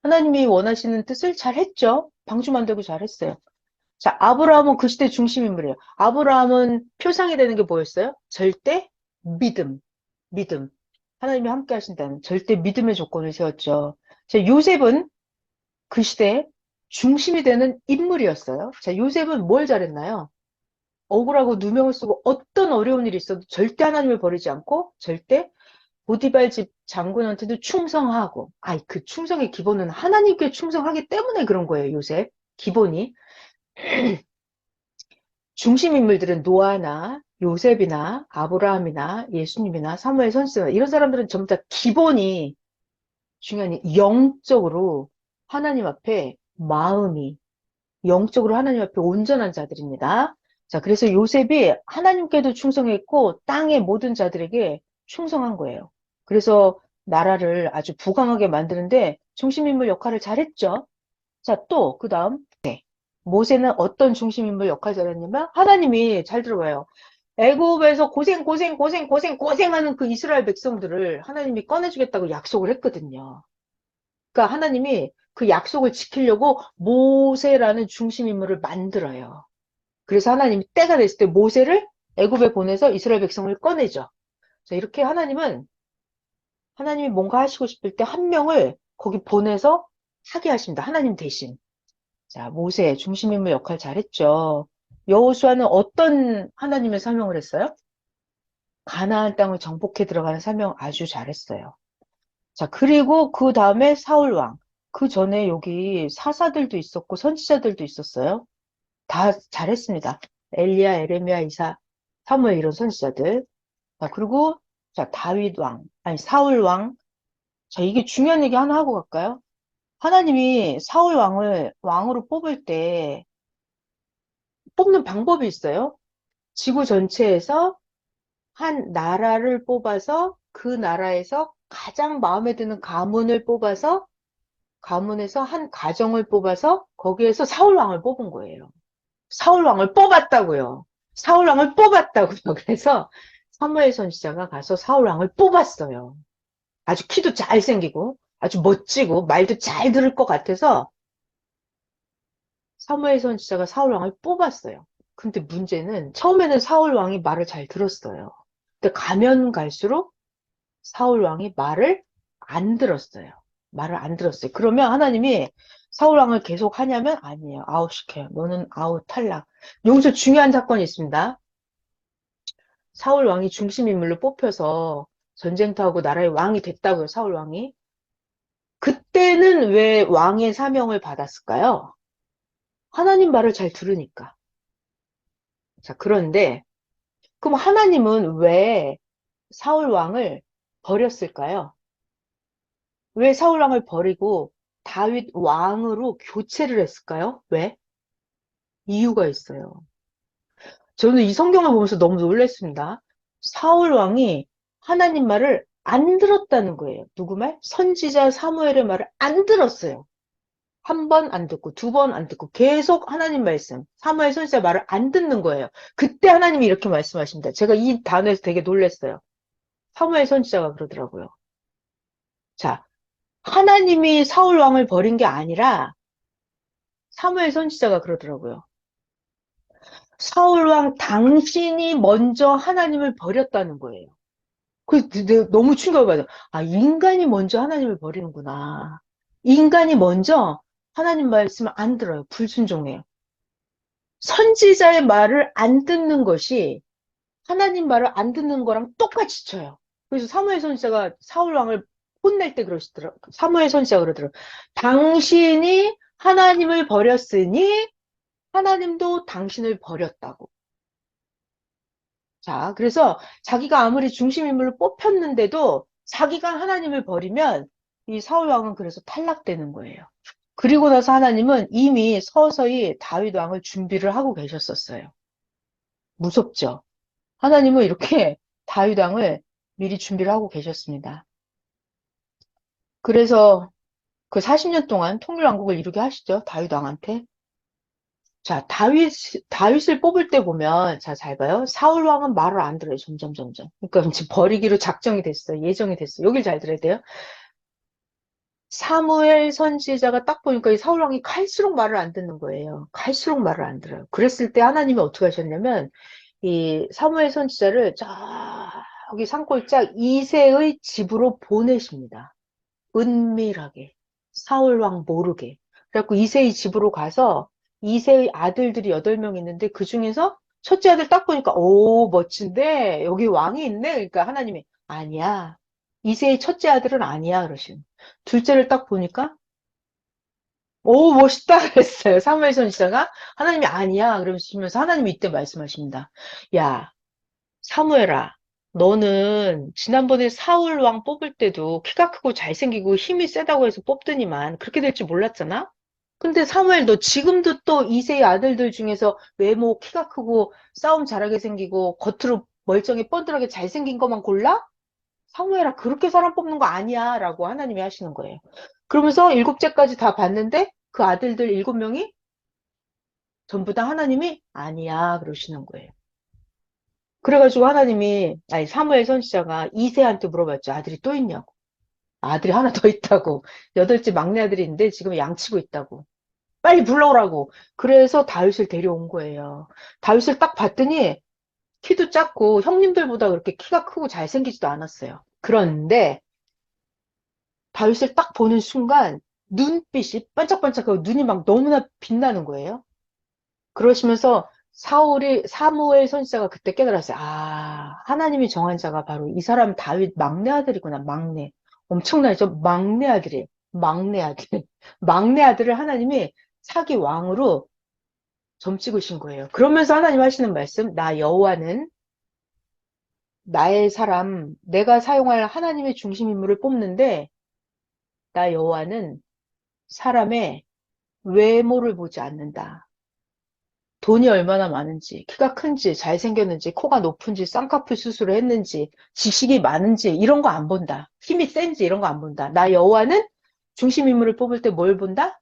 하나님이 원하시는 뜻을 잘 했죠. 방주 만들고 잘 했어요. 자, 아브라함은 그 시대 중심 인물이에요. 아브라함은 표상이 되는 게 뭐였어요? 절대 믿음. 믿음. 하나님이 함께 하신다는 절대 믿음의 조건을 세웠죠. 자, 요셉은 그 시대에 중심이 되는 인물이었어요. 자, 요셉은 뭘 잘했나요? 억울하고 누명을 쓰고 어떤 어려운 일이 있어도 절대 하나님을 버리지 않고 절대 보디발 집 장군한테도 충성하고, 그 충성의 기본은 하나님께 충성하기 때문에 그런 거예요, 요셉. 기본이. 중심 인물들은 노아나 요셉이나 아브라함이나 예수님이나 사무엘 선지자 이런 사람들은 전부 다 기본이 중요한 영적으로 하나님 앞에 마음이 영적으로 하나님 앞에 온전한 자들입니다. 자, 그래서 요셉이 하나님께도 충성했고 땅의 모든 자들에게 충성한 거예요. 그래서 나라를 아주 부강하게 만드는데 중심인물 역할을 잘했죠. 자, 또 그다음 모세는 어떤 중심인물 역할을 잘했냐면 하나님이 잘 들어봐요. 애굽에서 고생하는 그 이스라엘 백성들을 하나님이 꺼내주겠다고 약속을 했거든요. 그러니까 하나님이 그 약속을 지키려고 모세라는 중심 인물을 만들어요. 그래서 하나님이 때가 됐을 때 모세를 애굽에 보내서 이스라엘 백성을 꺼내죠. 자, 이렇게 하나님이 뭔가 하시고 싶을 때 한 명을 거기 보내서 하게 하십니다. 하나님 대신. 자, 모세 중심 인물 역할 잘했죠. 여호수아는 어떤 하나님의 사명을 했어요? 가나안 땅을 정복해 들어가는 사명 아주 잘했어요. 자, 그리고 그 다음에 사울 왕. 그 전에 여기 사사들도 있었고 선지자들도 있었어요. 다 잘했습니다. 엘리야, 에레미야, 이사, 사무엘 이런 선지자들. 자, 그리고 자, 다윗 왕, 아니 사울 왕. 자, 이게 중요한 얘기 하나 하고 갈까요? 하나님이 사울 왕을 왕으로 뽑을 때 뽑는 방법이 있어요. 지구 전체에서 한 나라를 뽑아서 그 나라에서 가장 마음에 드는 가문을 뽑아서 가문에서 한 가정을 뽑아서 거기에서 사울 왕을 뽑은 거예요. 사울 왕을 뽑았다고요. 사울 왕을 뽑았다고요. 그래서 사무엘 선지자가 가서 사울 왕을 뽑았어요. 아주 키도 잘생기고 아주 멋지고 말도 잘 들을 것 같아서 사무엘 선지자가 사울 왕을 뽑았어요. 근데 문제는 처음에는 사울 왕이 말을 잘 들었어요. 근데 가면 갈수록 사울 왕이 말을 안 들었어요. 말을 안 들었어요. 그러면 하나님이 사울 왕을 계속 하냐면 아니에요. 아웃시켜요. 너는 아웃 탈락. 여기서 중요한 사건이 있습니다. 사울 왕이 중심 인물로 뽑혀서 전쟁터하고 나라의 왕이 됐다고요. 사울 왕이. 그때는 왜 왕의 사명을 받았을까요? 하나님 말을 잘 들으니까. 자, 그런데 그럼 하나님은 왜 사울 왕을 버렸을까요? 왜 사울 왕을 버리고 다윗 왕으로 교체를 했을까요? 왜? 이유가 있어요. 저는 이 성경을 보면서 너무 놀랐습니다. 사울 왕이 하나님 말을 안 들었다는 거예요. 누구 말? 선지자 사무엘의 말을 안 들었어요. 한 번 안 듣고 두 번 안 듣고 계속 하나님 말씀, 사무엘 선지자 말을 안 듣는 거예요. 그때 하나님이 이렇게 말씀하십니다. 제가 이 단어에서 되게 놀랐어요. 사무엘 선지자가 그러더라고요. 자, 하나님이 사울 왕을 버린 게 아니라 사무엘 선지자가 그러더라고요. 사울 왕 당신이 먼저 하나님을 버렸다는 거예요. 너무 충격을 받아요. 인간이 먼저 하나님을 버리는구나. 인간이 먼저 하나님 말씀을 안 들어요. 불순종해요. 선지자의 말을 안 듣는 것이 하나님 말을 안 듣는 거랑 똑같이 쳐요. 그래서 사무엘 선지자가 사울 왕을 혼낼 때 그러시더라고요. 사무엘 선지자가 그러더라고요. 당신이 하나님을 버렸으니 하나님도 당신을 버렸다고. 자, 그래서 자기가 아무리 중심인물로 뽑혔는데도 자기가 하나님을 버리면 이 사울 왕은 그래서 탈락되는 거예요. 그리고 나서 하나님은 이미 서서히 다윗 왕을 준비를 하고 계셨었어요. 무섭죠? 하나님은 이렇게 다윗 왕을 미리 준비를 하고 계셨습니다. 그래서 그 40년 동안 통일왕국을 이루게 하시죠. 다윗 왕한테. 자, 다윗을 뽑을 때 보면, 자, 잘 봐요. 사울 왕은 말을 안 들어요. 점점. 그러니까 이제 버리기로 작정이 됐어요. 예정이 됐어요. 여길 잘 들어야 돼요. 사무엘 선지자가 딱 보니까 이 사울 왕이 갈수록 말을 안 듣는 거예요. 갈수록 말을 안 들어요. 그랬을 때 하나님이 어떻게 하셨냐면, 이 사무엘 선지자를 저기 산골짜 이새의 집으로 보내십니다. 은밀하게. 사울 왕 모르게. 그래갖고 이새의 집으로 가서 이새의 아들들이 8명 있는데 그 중에서 첫째 아들 딱 보니까 오 멋진데 여기 왕이 있네. 그러니까 하나님이 아니야. 이새의 첫째 아들은 아니야 그러신. 둘째를 딱 보니까 오 멋있다 그랬어요. 사무엘 선지자가 하나님이 아니야 그러시면서 하나님이 이때 말씀하십니다. 야 사무엘아, 너는 지난번에 사울 왕 뽑을 때도 키가 크고 잘생기고 힘이 세다고 해서 뽑더니만 그렇게 될 줄 몰랐잖아? 근데 사무엘 너 지금도 또 이세의 아들들 중에서 외모 키가 크고 싸움 잘하게 생기고 겉으로 멀쩡히 뻔들하게 잘생긴 것만 골라? 사무엘아 그렇게 사람 뽑는 거 아니야 라고 하나님이 하시는 거예요. 그러면서 일곱째까지 다 봤는데 그 아들들 7명이 전부 다 하나님이 아니야 그러시는 거예요. 그래가지고 하나님이, 아니, 사무엘 선지자가 이새한테 물어봤죠. 아들이 또 있냐고. 아들이 하나 더 있다고. 8째 막내 아들이 있는데 지금 양치고 있다고. 빨리 불러오라고. 그래서 다윗을 데려온 거예요. 다윗을 딱 봤더니 키도 작고 형님들보다 그렇게 키가 크고 잘생기지도 않았어요. 그런데 다윗을 딱 보는 순간 눈빛이 반짝반짝하고 눈이 막 너무나 빛나는 거예요. 그러시면서 사무엘 선지자가 그때 깨달았어요. 아, 하나님이 정한 자가 바로 이 사람 다윗 막내 아들이구나, 막내. 엄청나죠? 막내 아들이에요. 막내 아들. 막내 아들을 하나님이 차기 왕으로 점 찍으신 거예요. 그러면서 하나님 하시는 말씀, 나 여호와는 나의 사람, 내가 사용할 하나님의 중심 인물을 뽑는데, 나 여호와는 사람의 외모를 보지 않는다. 돈이 얼마나 많은지, 키가 큰지, 잘생겼는지, 코가 높은지, 쌍꺼풀 수술을 했는지, 지식이 많은지, 이런 거 안 본다. 힘이 센지, 이런 거 안 본다. 나 여호와는 중심 인물을 뽑을 때 뭘 본다?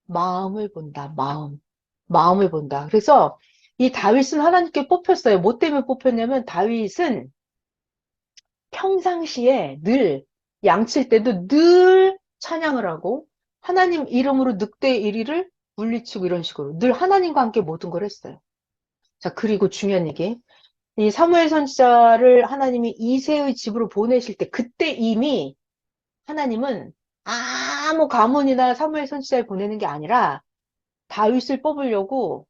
마음을 본다. 마음. 마음을 본다. 그래서 이 다윗은 하나님께 뽑혔어요. 뭐 때문에 뽑혔냐면 다윗은 평상시에 늘 양칠 때도 늘 찬양을 하고 하나님 이름으로 늑대 1위를 물리치고 이런 식으로 늘 하나님과 함께 모든 걸 했어요. 자, 그리고 중요한 얘기. 이 사무엘 선지자를 하나님이 이새의 집으로 보내실 때 그때 이미 하나님은 아무 가문이나 사무엘 선지자를 보내는 게 아니라 다윗을 뽑으려고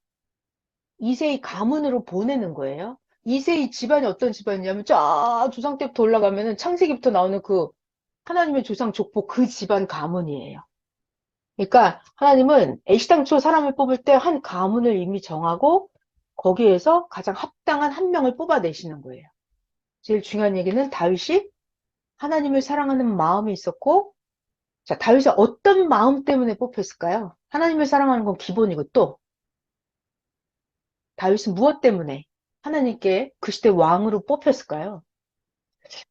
이새의 가문으로 보내는 거예요. 이새의 집안이 어떤 집안이냐면 쫙 조상 때부터 올라가면은 창세기부터 나오는 그 하나님의 조상 족보 그 집안 가문이에요. 그러니까 하나님은 애시당초 사람을 뽑을 때 한 가문을 이미 정하고 거기에서 가장 합당한 한 명을 뽑아내시는 거예요. 제일 중요한 얘기는 다윗이 하나님을 사랑하는 마음이 있었고, 자, 다윗이 어떤 마음 때문에 뽑혔을까요? 하나님을 사랑하는 건 기본이고 또 다윗은 무엇 때문에 하나님께 그 시대 왕으로 뽑혔을까요?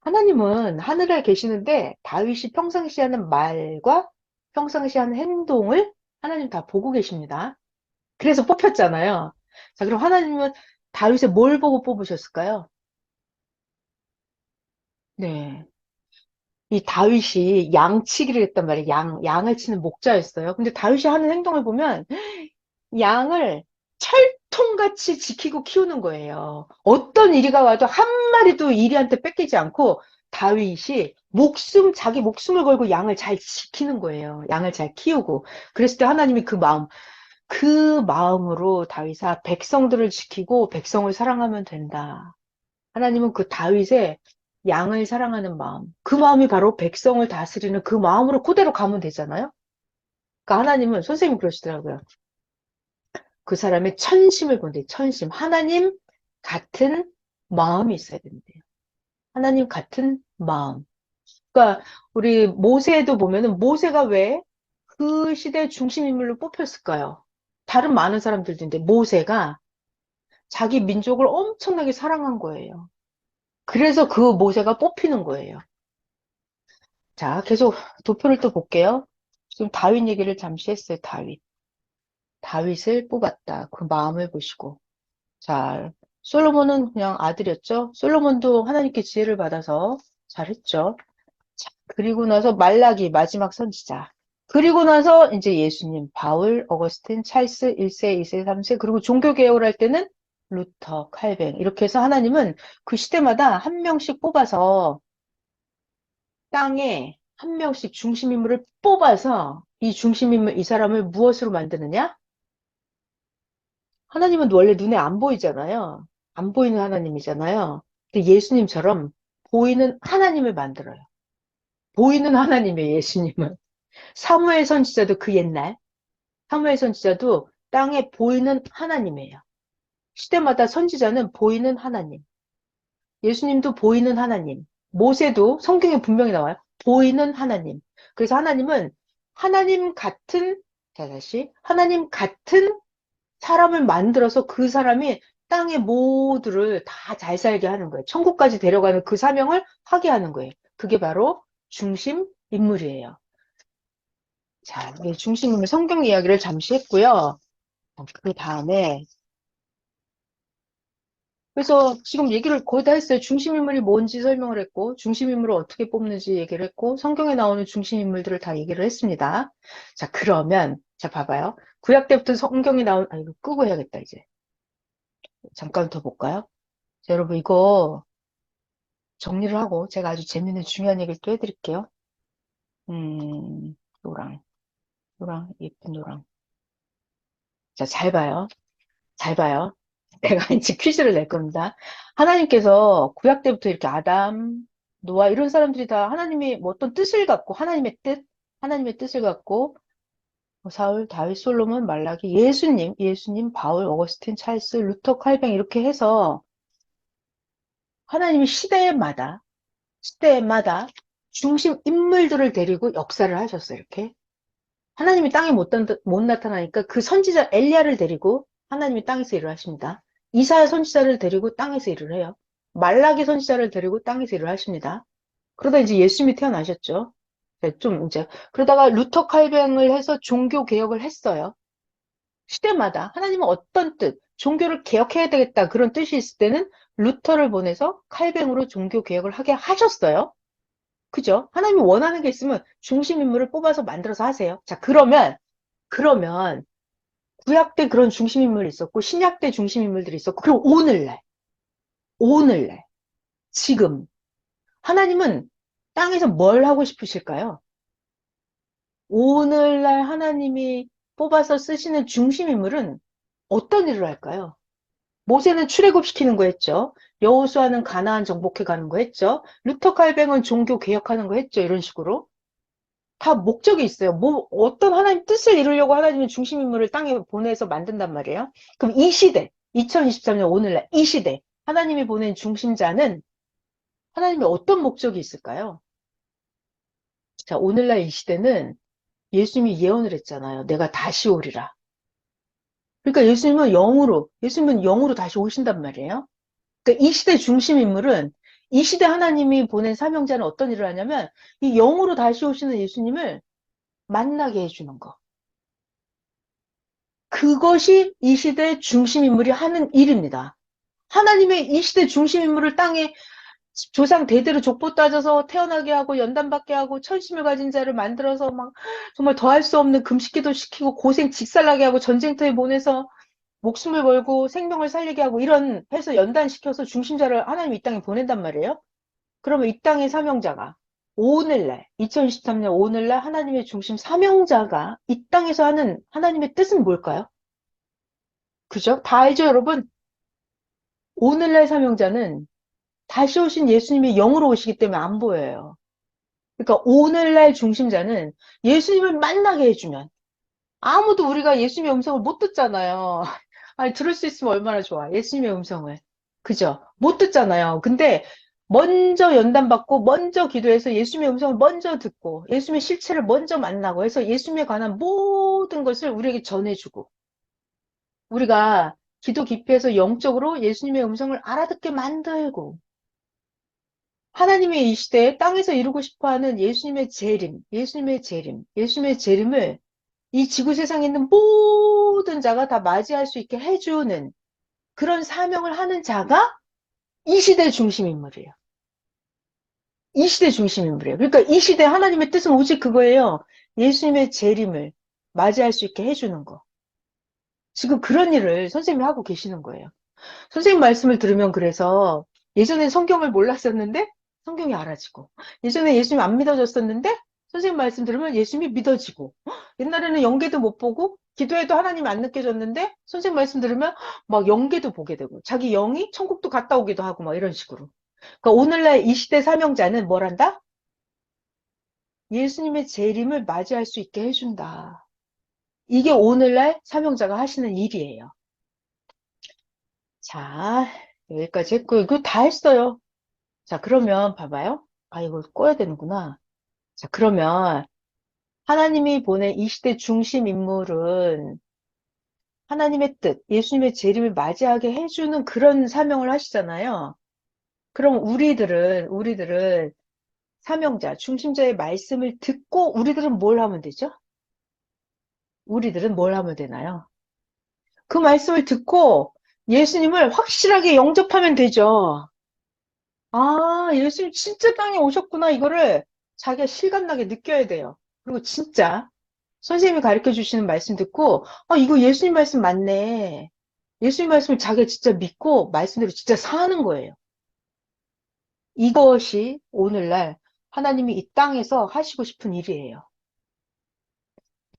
하나님은 하늘에 계시는데 다윗이 평상시 하는 말과 평상시 하는 행동을 하나님 다 보고 계십니다. 그래서 뽑혔잖아요. 자, 그럼 하나님은 다윗의 뭘 보고 뽑으셨을까요? 네. 이 다윗이 양치기를 했단 말이에요. 양을 치는 목자였어요. 근데 다윗이 하는 행동을 보면 양을 철통같이 지키고 키우는 거예요. 어떤 이리가 와도 한 마리도 이리한테 뺏기지 않고 다윗이 자기 목숨을 걸고 양을 잘 지키는 거예요. 양을 잘 키우고. 그랬을 때 하나님이 그 마음으로 다윗아 백성들을 지키고 백성을 사랑하면 된다. 하나님은 그 다윗의 양을 사랑하는 마음, 그 마음이 바로 백성을 다스리는 그 마음으로 그대로 가면 되잖아요. 그러니까 하나님은 선생님이 그러시더라고요. 그 사람의 천심을 본대, 천심. 하나님 같은 마음이 있어야 된대요. 하나님 같은 마음. 그러니까 우리 모세도 보면은 모세가 왜 그 시대 중심 인물로 뽑혔을까요? 다른 많은 사람들도 있는데 모세가 자기 민족을 엄청나게 사랑한 거예요. 그래서 그 모세가 뽑히는 거예요. 자, 계속 도표를 또 볼게요. 지금 다윗 얘기를 잠시 했어요. 다윗. 다윗을 뽑았다. 그 마음을 보시고. 자, 솔로몬은 그냥 아들이었죠. 솔로몬도 하나님께 지혜를 받아서 잘했죠. 자, 그리고 나서 말라기 마지막 선지자. 그리고 나서 이제 예수님, 바울, 어거스틴, 찰스 1세, 2세, 3세, 그리고 종교개혁을 할 때는 루터, 칼뱅. 이렇게 해서 하나님은 그 시대마다 한 명씩 뽑아서 땅에 한 명씩 중심인물을 뽑아서 이 중심인물, 이 사람을 무엇으로 만드느냐? 하나님은 원래 눈에 안 보이잖아요. 안 보이는 하나님이잖아요. 근데 예수님처럼 보이는 하나님을 만들어요. 보이는 하나님의 예수님은. 사무엘 선지자도 그 옛날, 사무엘 선지자도 땅에 보이는 하나님이에요. 시대마다 선지자는 보이는 하나님. 예수님도 보이는 하나님. 모세도 성경에 분명히 나와요. 보이는 하나님. 그래서 하나님은 하나님 같은, 자, 다시, 하나님 같은 사람을 만들어서 그 사람이 땅의 모두를 다 잘 살게 하는 거예요. 천국까지 데려가는 그 사명을 하게 하는 거예요. 그게 바로 중심 인물이에요. 자, 이 중심 인물 성경 이야기를 잠시 했고요. 그 다음에 그래서 지금 얘기를 거의 다 했어요. 중심인물이 뭔지 설명을 했고, 중심인물을 어떻게 뽑는지 얘기를 했고, 성경에 나오는 중심인물들을 다 얘기를 했습니다. 자, 그러면, 자, 봐봐요. 구약 때부터 성경에 나온, 아, 이거 끄고 해야겠다, 이제. 잠깐 더 볼까요? 자, 여러분, 이거 정리를 하고, 제가 아주 재밌는 중요한 얘기를 또 해드릴게요. 노랑, 노랑, 예쁜 노랑. 자, 잘 봐요. 잘 봐요. 내가 이제 퀴즈를 낼 겁니다. 하나님께서 구약 때부터 이렇게 아담, 노아 이런 사람들이 다 하나님이 뭐 어떤 뜻을 갖고 하나님의 뜻을 갖고 뭐 사울, 다윗, 솔로몬, 말라기, 예수님, 바울, 어거스틴, 찰스, 루터, 칼뱅 이렇게 해서 하나님이 시대마다 중심 인물들을 데리고 역사를 하셨어요. 이렇게. 하나님이 땅에 못 나타나니까 그 선지자 엘리야를 데리고 하나님이 땅에서 일을 하십니다. 이사야 선지자를 데리고 땅에서 일을 해요. 말라기 선지자를 데리고 땅에서 일을 하십니다. 그러다 이제 예수님이 태어나셨죠. 네, 좀 이제 그러다가 루터 칼뱅을 해서 종교 개혁을 했어요. 시대마다 하나님은 어떤 뜻, 종교를 개혁해야 되겠다 그런 뜻이 있을 때는 루터를 보내서 칼뱅으로 종교 개혁을 하게 하셨어요. 그죠? 하나님이 원하는 게 있으면 중심 인물을 뽑아서 만들어서 하세요. 자, 그러면 구약 때 그런 중심 인물이 있었고 신약 때 중심 인물들이 있었고 그리고 오늘날 지금 하나님은 땅에서 뭘 하고 싶으실까요? 오늘날 하나님이 뽑아서 쓰시는 중심 인물은 어떤 일을 할까요? 모세는 출애굽시키는 거 했죠. 여호수아는 가나안 정복해 가는 거 했죠. 루터 칼뱅은 종교 개혁하는 거 했죠. 이런 식으로. 다 목적이 있어요. 뭐, 어떤 하나님 뜻을 이루려고 하나님은 중심 인물을 땅에 보내서 만든단 말이에요. 그럼 이 시대, 2023년 오늘날 이 시대, 하나님이 보낸 중심자는 하나님의 어떤 목적이 있을까요? 자, 오늘날 이 시대는 예수님이 예언을 했잖아요. 내가 다시 오리라. 그러니까 예수님은 영으로 다시 오신단 말이에요. 그러니까 이 시대 중심 인물은 이 시대 하나님이 보낸 사명자는 어떤 일을 하냐면 이 영으로 다시 오시는 예수님을 만나게 해주는 거. 그것이 이 시대 중심 인물이 하는 일입니다. 하나님의 이 시대 중심 인물을 땅에 조상 대대로 족보 따져서 태어나게 하고 연단받게 하고 천심을 가진 자를 만들어서 막 정말 더할 수 없는 금식기도 시키고 고생 직살나게 하고 전쟁터에 보내서 목숨을 걸고 생명을 살리게 하고 이런 해서 연단시켜서 중심자를 하나님 이 땅에 보낸단 말이에요. 그러면 이 땅의 사명자가 오늘날 2023년 오늘날 하나님의 중심 사명자가 이 땅에서 하는 하나님의 뜻은 뭘까요? 그죠? 다 알죠, 여러분? 오늘날 사명자는 다시 오신 예수님이 영으로 오시기 때문에 안 보여요. 그러니까 오늘날 중심자는 예수님을 만나게 해주면 아무도 우리가 예수님의 음성을 못 듣잖아요. 아니, 들을 수 있으면 얼마나 좋아. 예수님의 음성을. 그죠? 못 듣잖아요. 근데 먼저 연단받고 먼저 기도해서 예수님의 음성을 먼저 듣고 예수님의 실체를 먼저 만나고 해서 예수님에 관한 모든 것을 우리에게 전해주고 우리가 기도 깊이에서 영적으로 예수님의 음성을 알아듣게 만들고 하나님의 이 시대에 땅에서 이루고 싶어 하는 예수님의 재림, 예수님의 재림, 예수님의 재림을 이 지구 세상에 있는 모든 자가 다 맞이할 수 있게 해주는 그런 사명을 하는 자가 이 시대 중심 인물이에요. 이 시대 중심 인물이에요. 그러니까 이 시대 하나님의 뜻은 오직 그거예요. 예수님의 재림을 맞이할 수 있게 해주는 거. 지금 그런 일을 선생님이 하고 계시는 거예요. 선생님 말씀을 들으면 그래서 예전엔 성경을 몰랐었는데 성경이 알아지고 예전에 예수님 안 믿어졌었는데 선생님 말씀 들으면 예수님이 믿어지고 옛날에는 영계도 못 보고 기도해도 하나님이 안 느껴졌는데 선생님 말씀 들으면 막 영계도 보게 되고 자기 영이 천국도 갔다 오기도 하고 막 이런 식으로. 그러니까 오늘날 이 시대 사명자는 뭘 한다? 예수님의 재림을 맞이할 수 있게 해준다. 이게 오늘날 사명자가 하시는 일이에요. 자, 여기까지 했고, 이거 다 했어요. 자, 그러면 봐봐요. 아, 이걸 꺼야 되는구나. 자, 그러면 하나님이 보낸 이 시대 중심 인물은 하나님의 뜻, 예수님의 재림을 맞이하게 해주는 그런 사명을 하시잖아요. 그럼 우리들은 사명자, 중심자의 말씀을 듣고 우리들은 뭘 하면 되죠? 우리들은 뭘 하면 되나요? 그 말씀을 듣고 예수님을 확실하게 영접하면 되죠. 아, 예수님 진짜 땅에 오셨구나. 이거를 자기가 실감나게 느껴야 돼요. 그리고 진짜 선생님이 가르쳐 주시는 말씀 듣고, 아, 이거 예수님 말씀 맞네. 예수님 말씀을 자기가 진짜 믿고 말씀대로 진짜 사는 거예요. 이것이 오늘날 하나님이 이 땅에서 하시고 싶은 일이에요.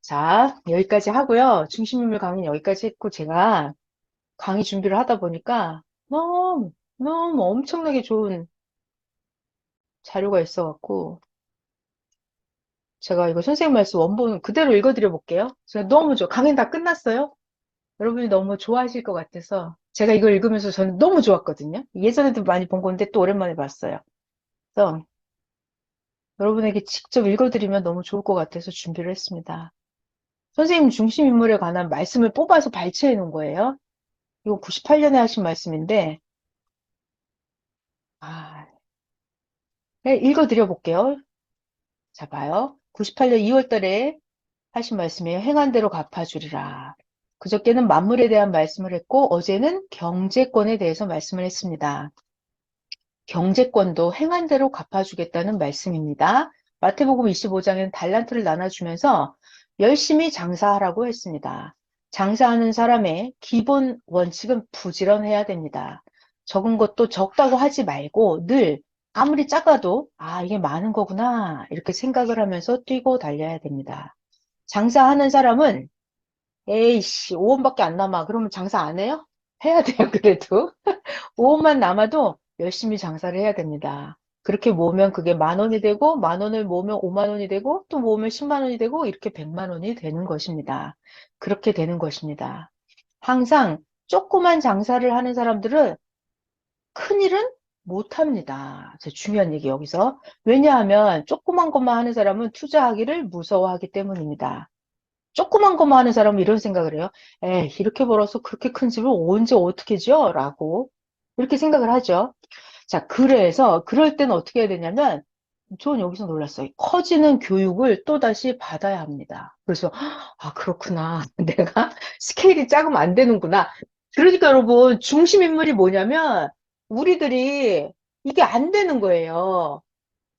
자, 여기까지 하고요. 중심인물 강의는 여기까지 했고, 제가 강의 준비를 하다 보니까 너무 엄청나게 좋은 자료가 있어갖고, 제가 이거 선생님 말씀 원본 그대로 읽어드려 볼게요. 제가 너무 강의 다 끝났어요. 여러분이 너무 좋아하실 것 같아서 제가 이걸 읽으면서 저는 너무 좋았거든요. 예전에도 많이 본 건데 또 오랜만에 봤어요. 그래서 여러분에게 직접 읽어드리면 너무 좋을 것 같아서 준비를 했습니다. 선생님 중심 인물에 관한 말씀을 뽑아서 발췌해 놓은 거예요. 이거 98년에 하신 말씀인데, 아, 네, 읽어드려 볼게요. 자, 봐요. 98년 2월 달에 하신 말씀이에요. 행한 대로 갚아주리라. 그저께는 만물에 대한 말씀을 했고 어제는 경제권에 대해서 말씀을 했습니다. 경제권도 행한 대로 갚아주겠다는 말씀입니다. 마태복음 25장에는 달란트를 나눠주면서 열심히 장사하라고 했습니다. 장사하는 사람의 기본 원칙은 부지런해야 됩니다. 적은 것도 적다고 하지 말고 늘 아무리 작아도 아, 이게 많은 거구나 이렇게 생각을 하면서 뛰고 달려야 됩니다. 장사하는 사람은 에이씨, 5원밖에 안 남아. 그러면 장사 안 해요? 해야 돼요, 그래도. 5원만 남아도 열심히 장사를 해야 됩니다. 그렇게 모으면 그게 만 원이 되고, 만 원을 모으면 5만 원이 되고, 또 모으면 10만 원이 되고, 이렇게 100만 원이 되는 것입니다. 그렇게 되는 것입니다. 항상 조그만 장사를 하는 사람들은 큰일은 못 합니다. 제 중요한 얘기 여기서. 왜냐하면 조그만 것만 하는 사람은 투자하기를 무서워하기 때문입니다. 조그만 것만 하는 사람은 이런 생각을 해요. 에이, 이렇게 벌어서 그렇게 큰 집을 언제 어떻게 지어? 라고 이렇게 생각을 하죠. 자, 그래서 그럴 때는 어떻게 해야 되냐면 저는 여기서 놀랐어요. 커지는 교육을 또다시 받아야 합니다. 그래서 아, 그렇구나. 내가 스케일이 작으면 안 되는구나. 그러니까 여러분 중심 인물이 뭐냐면 우리들이 이게 안 되는 거예요.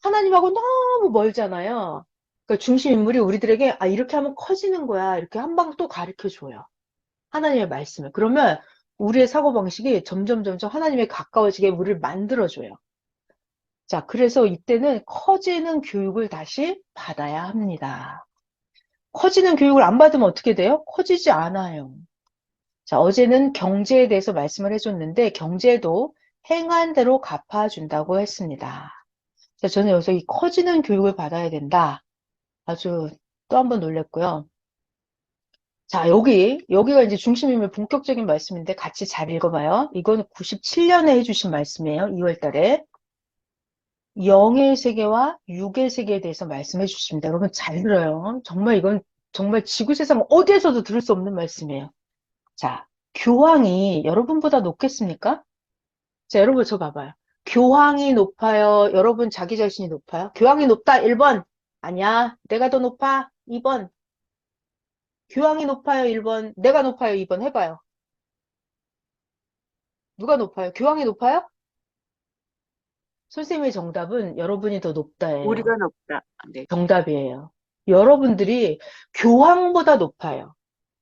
하나님하고 너무 멀잖아요. 그러니까 중심 인물이 우리들에게 아 이렇게 하면 커지는 거야. 이렇게 한 방 또 가르쳐 줘요. 하나님의 말씀을. 그러면 우리의 사고방식이 점점 하나님에 가까워지게 우리를 만들어 줘요. 자, 그래서 이때는 커지는 교육을 다시 받아야 합니다. 커지는 교육을 안 받으면 어떻게 돼요? 커지지 않아요. 자, 어제는 경제에 대해서 말씀을 해줬는데 경제도 행한 대로 갚아준다고 했습니다. 자, 저는 여기서 이 커지는 교육을 받아야 된다. 아주 또 한 번 놀랬고요. 자, 여기가 이제 중심임의 본격적인 말씀인데 같이 잘 읽어봐요. 이거는 97년에 해주신 말씀이에요. 2월 달에. 영의 세계와 육의 세계에 대해서 말씀해 주십니다. 여러분 잘 들어요. 정말 이건 정말 지구 세상 어디에서도 들을 수 없는 말씀이에요. 자, 교황이 여러분보다 높겠습니까? 자, 여러분 저 봐봐요. 교황이 높아요? 여러분 자기 자신이 높아요? 교황이 높다 1번. 아니야. 내가 더 높아 2번. 교황이 높아요 1번. 내가 높아요 2번. 해봐요. 누가 높아요? 교황이 높아요? 선생님의 정답은 여러분이 더 높다예요. 우리가 높다. 네. 정답이에요. 여러분들이 교황보다 높아요.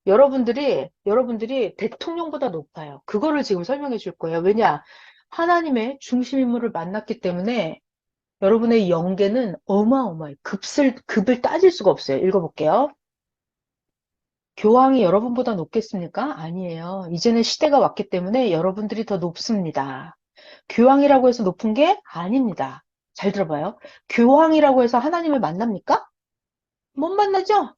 여러분들이 대통령보다 높아요. 그거를 지금 설명해 줄 거예요. 왜냐? 하나님의 중심 인물을 만났기 때문에 여러분의 영계는 어마어마해요. 급을 따질 수가 없어요. 읽어볼게요. 교황이 여러분보다 높겠습니까? 아니에요. 이제는 시대가 왔기 때문에 여러분들이 더 높습니다. 교황이라고 해서 높은 게 아닙니다. 잘 들어봐요. 교황이라고 해서 하나님을 만납니까? 못 만나죠?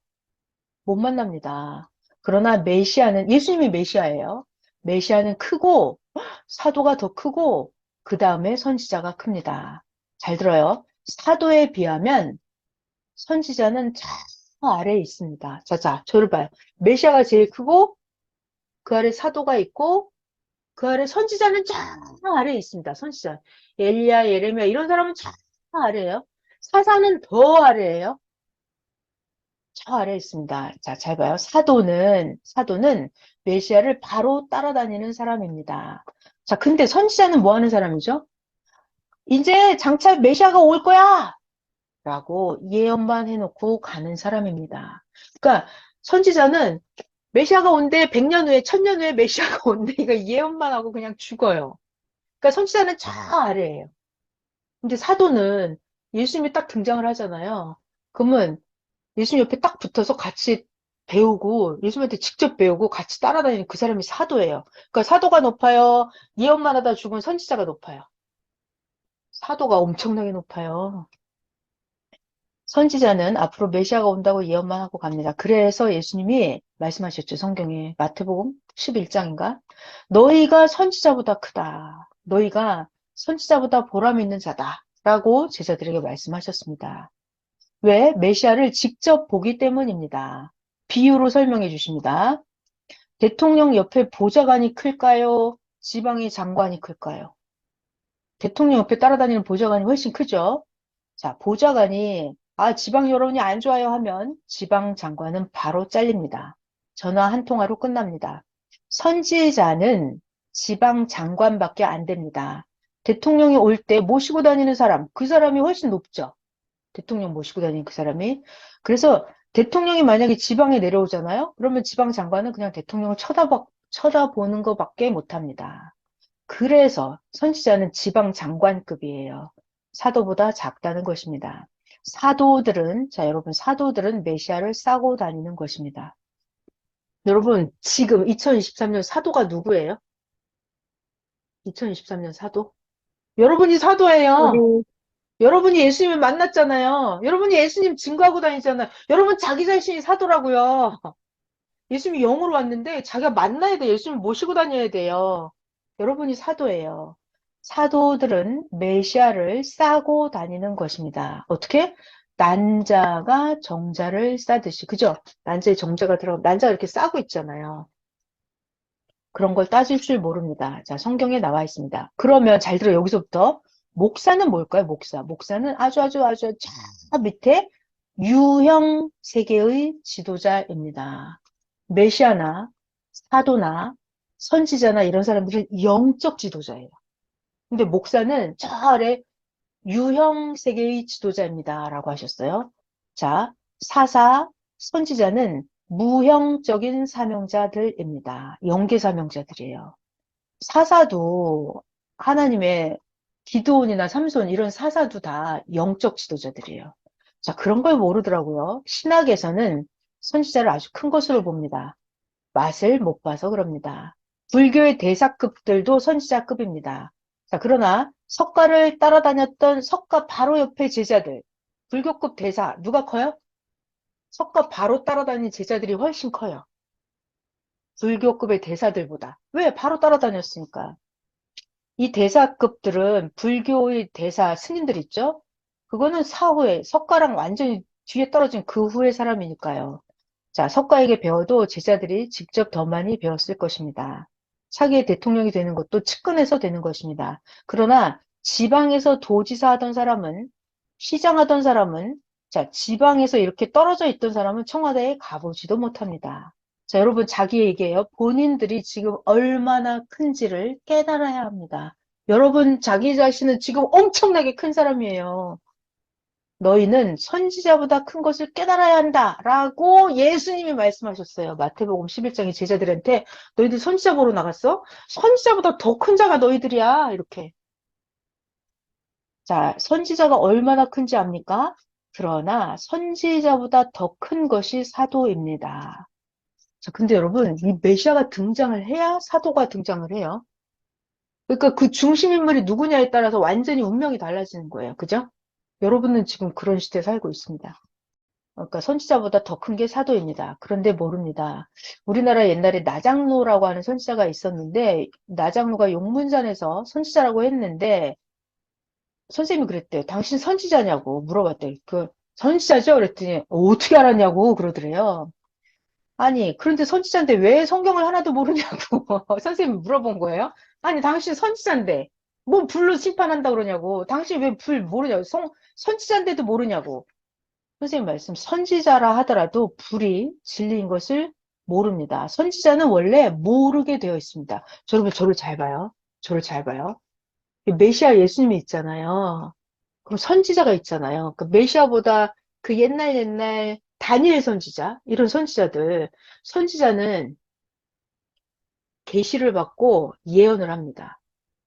못 만납니다. 그러나 메시아는, 예수님이 메시아예요. 메시아는 크고, 사도가 더 크고, 그 다음에 선지자가 큽니다. 잘 들어요. 사도에 비하면 선지자는 저 아래에 있습니다. 자, 저를 봐요. 메시아가 제일 크고, 그 아래 사도가 있고, 그 아래 선지자는 저 아래에 있습니다. 선지자. 엘리야, 예레미야 이런 사람은 저 아래에요. 사사는 더 아래에요. 저 아래에 있습니다. 자, 잘 봐요. 사도는 메시아를 바로 따라다니는 사람입니다. 자, 근데 선지자는 뭐 하는 사람이죠? 이제 장차 메시아가 올 거야! 라고 예언만 해놓고 가는 사람입니다. 그러니까 선지자는 메시아가 온대 100년 후에 1000년 후에 메시아가 온대 이거 예언만 하고 그냥 죽어요. 그러니까 선지자는 저 아래예요. 근데 사도는 예수님이 딱 등장을 하잖아요. 그러면 예수님 옆에 딱 붙어서 같이 배우고 예수님한테 직접 배우고 같이 따라다니는 그 사람이 사도예요. 그러니까 사도가 높아요. 예언만 하다 죽은 선지자가 높아요. 사도가 엄청나게 높아요. 선지자는 앞으로 메시아가 온다고 예언만 하고 갑니다. 그래서 예수님이 말씀하셨죠. 성경에 마태복음 11장인가? 너희가 선지자보다 크다. 너희가 선지자보다 보람 있는 자다. 라고 제자들에게 말씀하셨습니다. 왜? 메시아를 직접 보기 때문입니다. 비유로 설명해 주십니다. 대통령 옆에 보좌관이 클까요? 지방의 장관이 클까요? 대통령 옆에 따라다니는 보좌관이 훨씬 크죠? 자, 보좌관이 지방 여론이 안 좋아요 하면 지방 장관은 바로 잘립니다. 전화 한 통화로 끝납니다. 선지자는 지방 장관밖에 안 됩니다. 대통령이 올 때 모시고 다니는 사람, 그 사람이 훨씬 높죠. 대통령 모시고 다니는 그 사람이. 그래서 대통령이 만약에 지방에 내려오잖아요. 그러면 지방 장관은 그냥 대통령을 쳐다보는 것밖에 못합니다. 그래서 선지자는 지방 장관급이에요. 사도보다 작다는 것입니다. 자, 여러분, 사도들은 메시아를 싸고 다니는 것입니다. 여러분, 지금 2023년 사도가 누구예요? 2023년 사도? 여러분이 사도예요. 우리, 여러분이 예수님을 만났잖아요. 여러분이 예수님 증거하고 다니잖아요. 여러분 자기 자신이 사도라고요. 예수님이 영으로 왔는데 자기가 만나야 돼. 예수님 모시고 다녀야 돼요. 여러분이 사도예요. 사도들은 메시아를 싸고 다니는 것입니다. 어떻게? 난자가 정자를 싸듯이. 그죠? 난자에 정자가 난자가 이렇게 싸고 있잖아요. 그런 걸 따질 줄 모릅니다. 자, 성경에 나와 있습니다. 그러면 잘 들어, 여기서부터. 목사는 뭘까요? 목사는 아주 저 밑에 유형 세계의 지도자입니다. 메시아나 사도나 선지자나 이런 사람들은 영적 지도자예요. 근데 목사는 저 아래 유형 세계의 지도자입니다. 라고 하셨어요. 자, 선지자는 무형적인 사명자들입니다. 영계 사명자들이에요. 사사도 하나님의 기드온이나 삼손 이런 사사도 다 영적 지도자들이에요. 자, 그런 걸 모르더라고요. 신학에서는 선지자를 아주 큰 것으로 봅니다. 맛을 못 봐서 그럽니다. 불교의 대사급들도 선지자급입니다. 자, 그러나 석가를 따라다녔던 석가 바로 옆에 제자들, 불교급 대사, 누가 커요? 석가 바로 따라다니는 제자들이 훨씬 커요. 불교급의 대사들보다. 왜? 바로 따라다녔으니까. 이 대사급들은 불교의 대사 스님들 있죠? 그거는 사후에 석가랑 완전히 뒤에 떨어진 그 후의 사람이니까요. 자, 석가에게 배워도 제자들이 직접 더 많이 배웠을 것입니다. 차기의 대통령이 되는 것도 측근에서 되는 것입니다. 그러나 지방에서 도지사 하던 사람은, 시장 하던 사람은, 자, 지방에서 이렇게 떨어져 있던 사람은 청와대에 가보지도 못합니다. 자, 여러분, 자기 얘기예요. 본인들이 지금 얼마나 큰지를 깨달아야 합니다. 여러분, 자기 자신은 지금 엄청나게 큰 사람이에요. 너희는 선지자보다 큰 것을 깨달아야 한다. 라고 예수님이 말씀하셨어요. 마태복음 11장의 제자들한테 너희들 선지자 보러 나갔어? 선지자보다 더 큰 자가 너희들이야. 이렇게. 자, 선지자가 얼마나 큰지 압니까? 그러나 선지자보다 더 큰 것이 사도입니다. 자, 근데 여러분, 이 메시아가 등장을 해야 사도가 등장을 해요. 그러니까 그 중심 인물이 누구냐에 따라서 완전히 운명이 달라지는 거예요. 그죠? 여러분은 지금 그런 시대에 살고 있습니다. 그러니까 선지자보다 더 큰 게 사도입니다. 그런데 모릅니다. 우리나라 옛날에 나장로라고 하는 선지자가 있었는데 나장로가 용문산에서 선지자라고 했는데 선생님이 그랬대요. 당신 선지자냐고 물어봤대요. 그 선지자죠? 그랬더니 어떻게 알았냐고 그러더래요. 아니 그런데 선지자인데 왜 성경을 하나도 모르냐고 선생님이 물어본 거예요. 아니 당신 선지자인데 뭐 불로 심판한다 그러냐고. 당신 왜 불 모르냐고. 선지자인데도 모르냐고. 선생님 말씀, 선지자라 하더라도 불이 진리인 것을 모릅니다. 선지자는 원래 모르게 되어 있습니다. 여러분, 저를 잘 봐요. 저를 잘 봐요. 메시아 예수님이 있잖아요. 그럼 선지자가 있잖아요. 그 메시아보다 그 옛날 다니엘 선지자, 이런 선지자들, 선지자는 계시를 받고 예언을 합니다.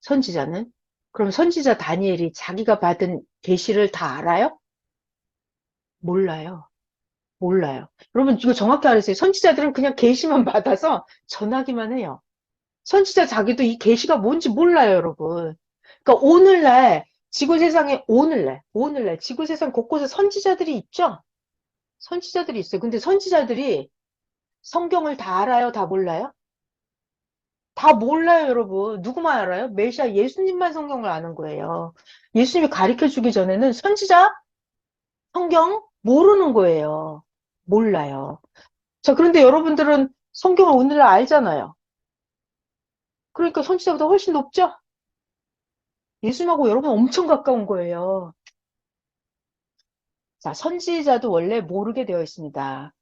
선지자는. 그럼 선지자 다니엘이 자기가 받은 계시를 다 알아요? 몰라요. 몰라요. 여러분, 이거 정확히 알으세요. 선지자들은 그냥 계시만 받아서 전하기만 해요. 선지자 자기도 이 계시가 뭔지 몰라요, 여러분. 그러니까 오늘날, 지구 세상에 오늘날, 지구 세상 곳곳에 선지자들이 있죠? 선지자들이 있어요. 근데 선지자들이 성경을 다 알아요? 다 몰라요? 다 몰라요, 여러분. 누구만 알아요? 메시아 예수님만 성경을 아는 거예요. 예수님이 가르쳐 주기 전에는 선지자 성경 모르는 거예요. 몰라요. 자, 그런데 여러분들은 성경을 오늘날 알잖아요. 그러니까 선지자보다 훨씬 높죠? 예수님하고 여러분 엄청 가까운 거예요. 자, 선지자도 원래 모르게 되어 있습니다.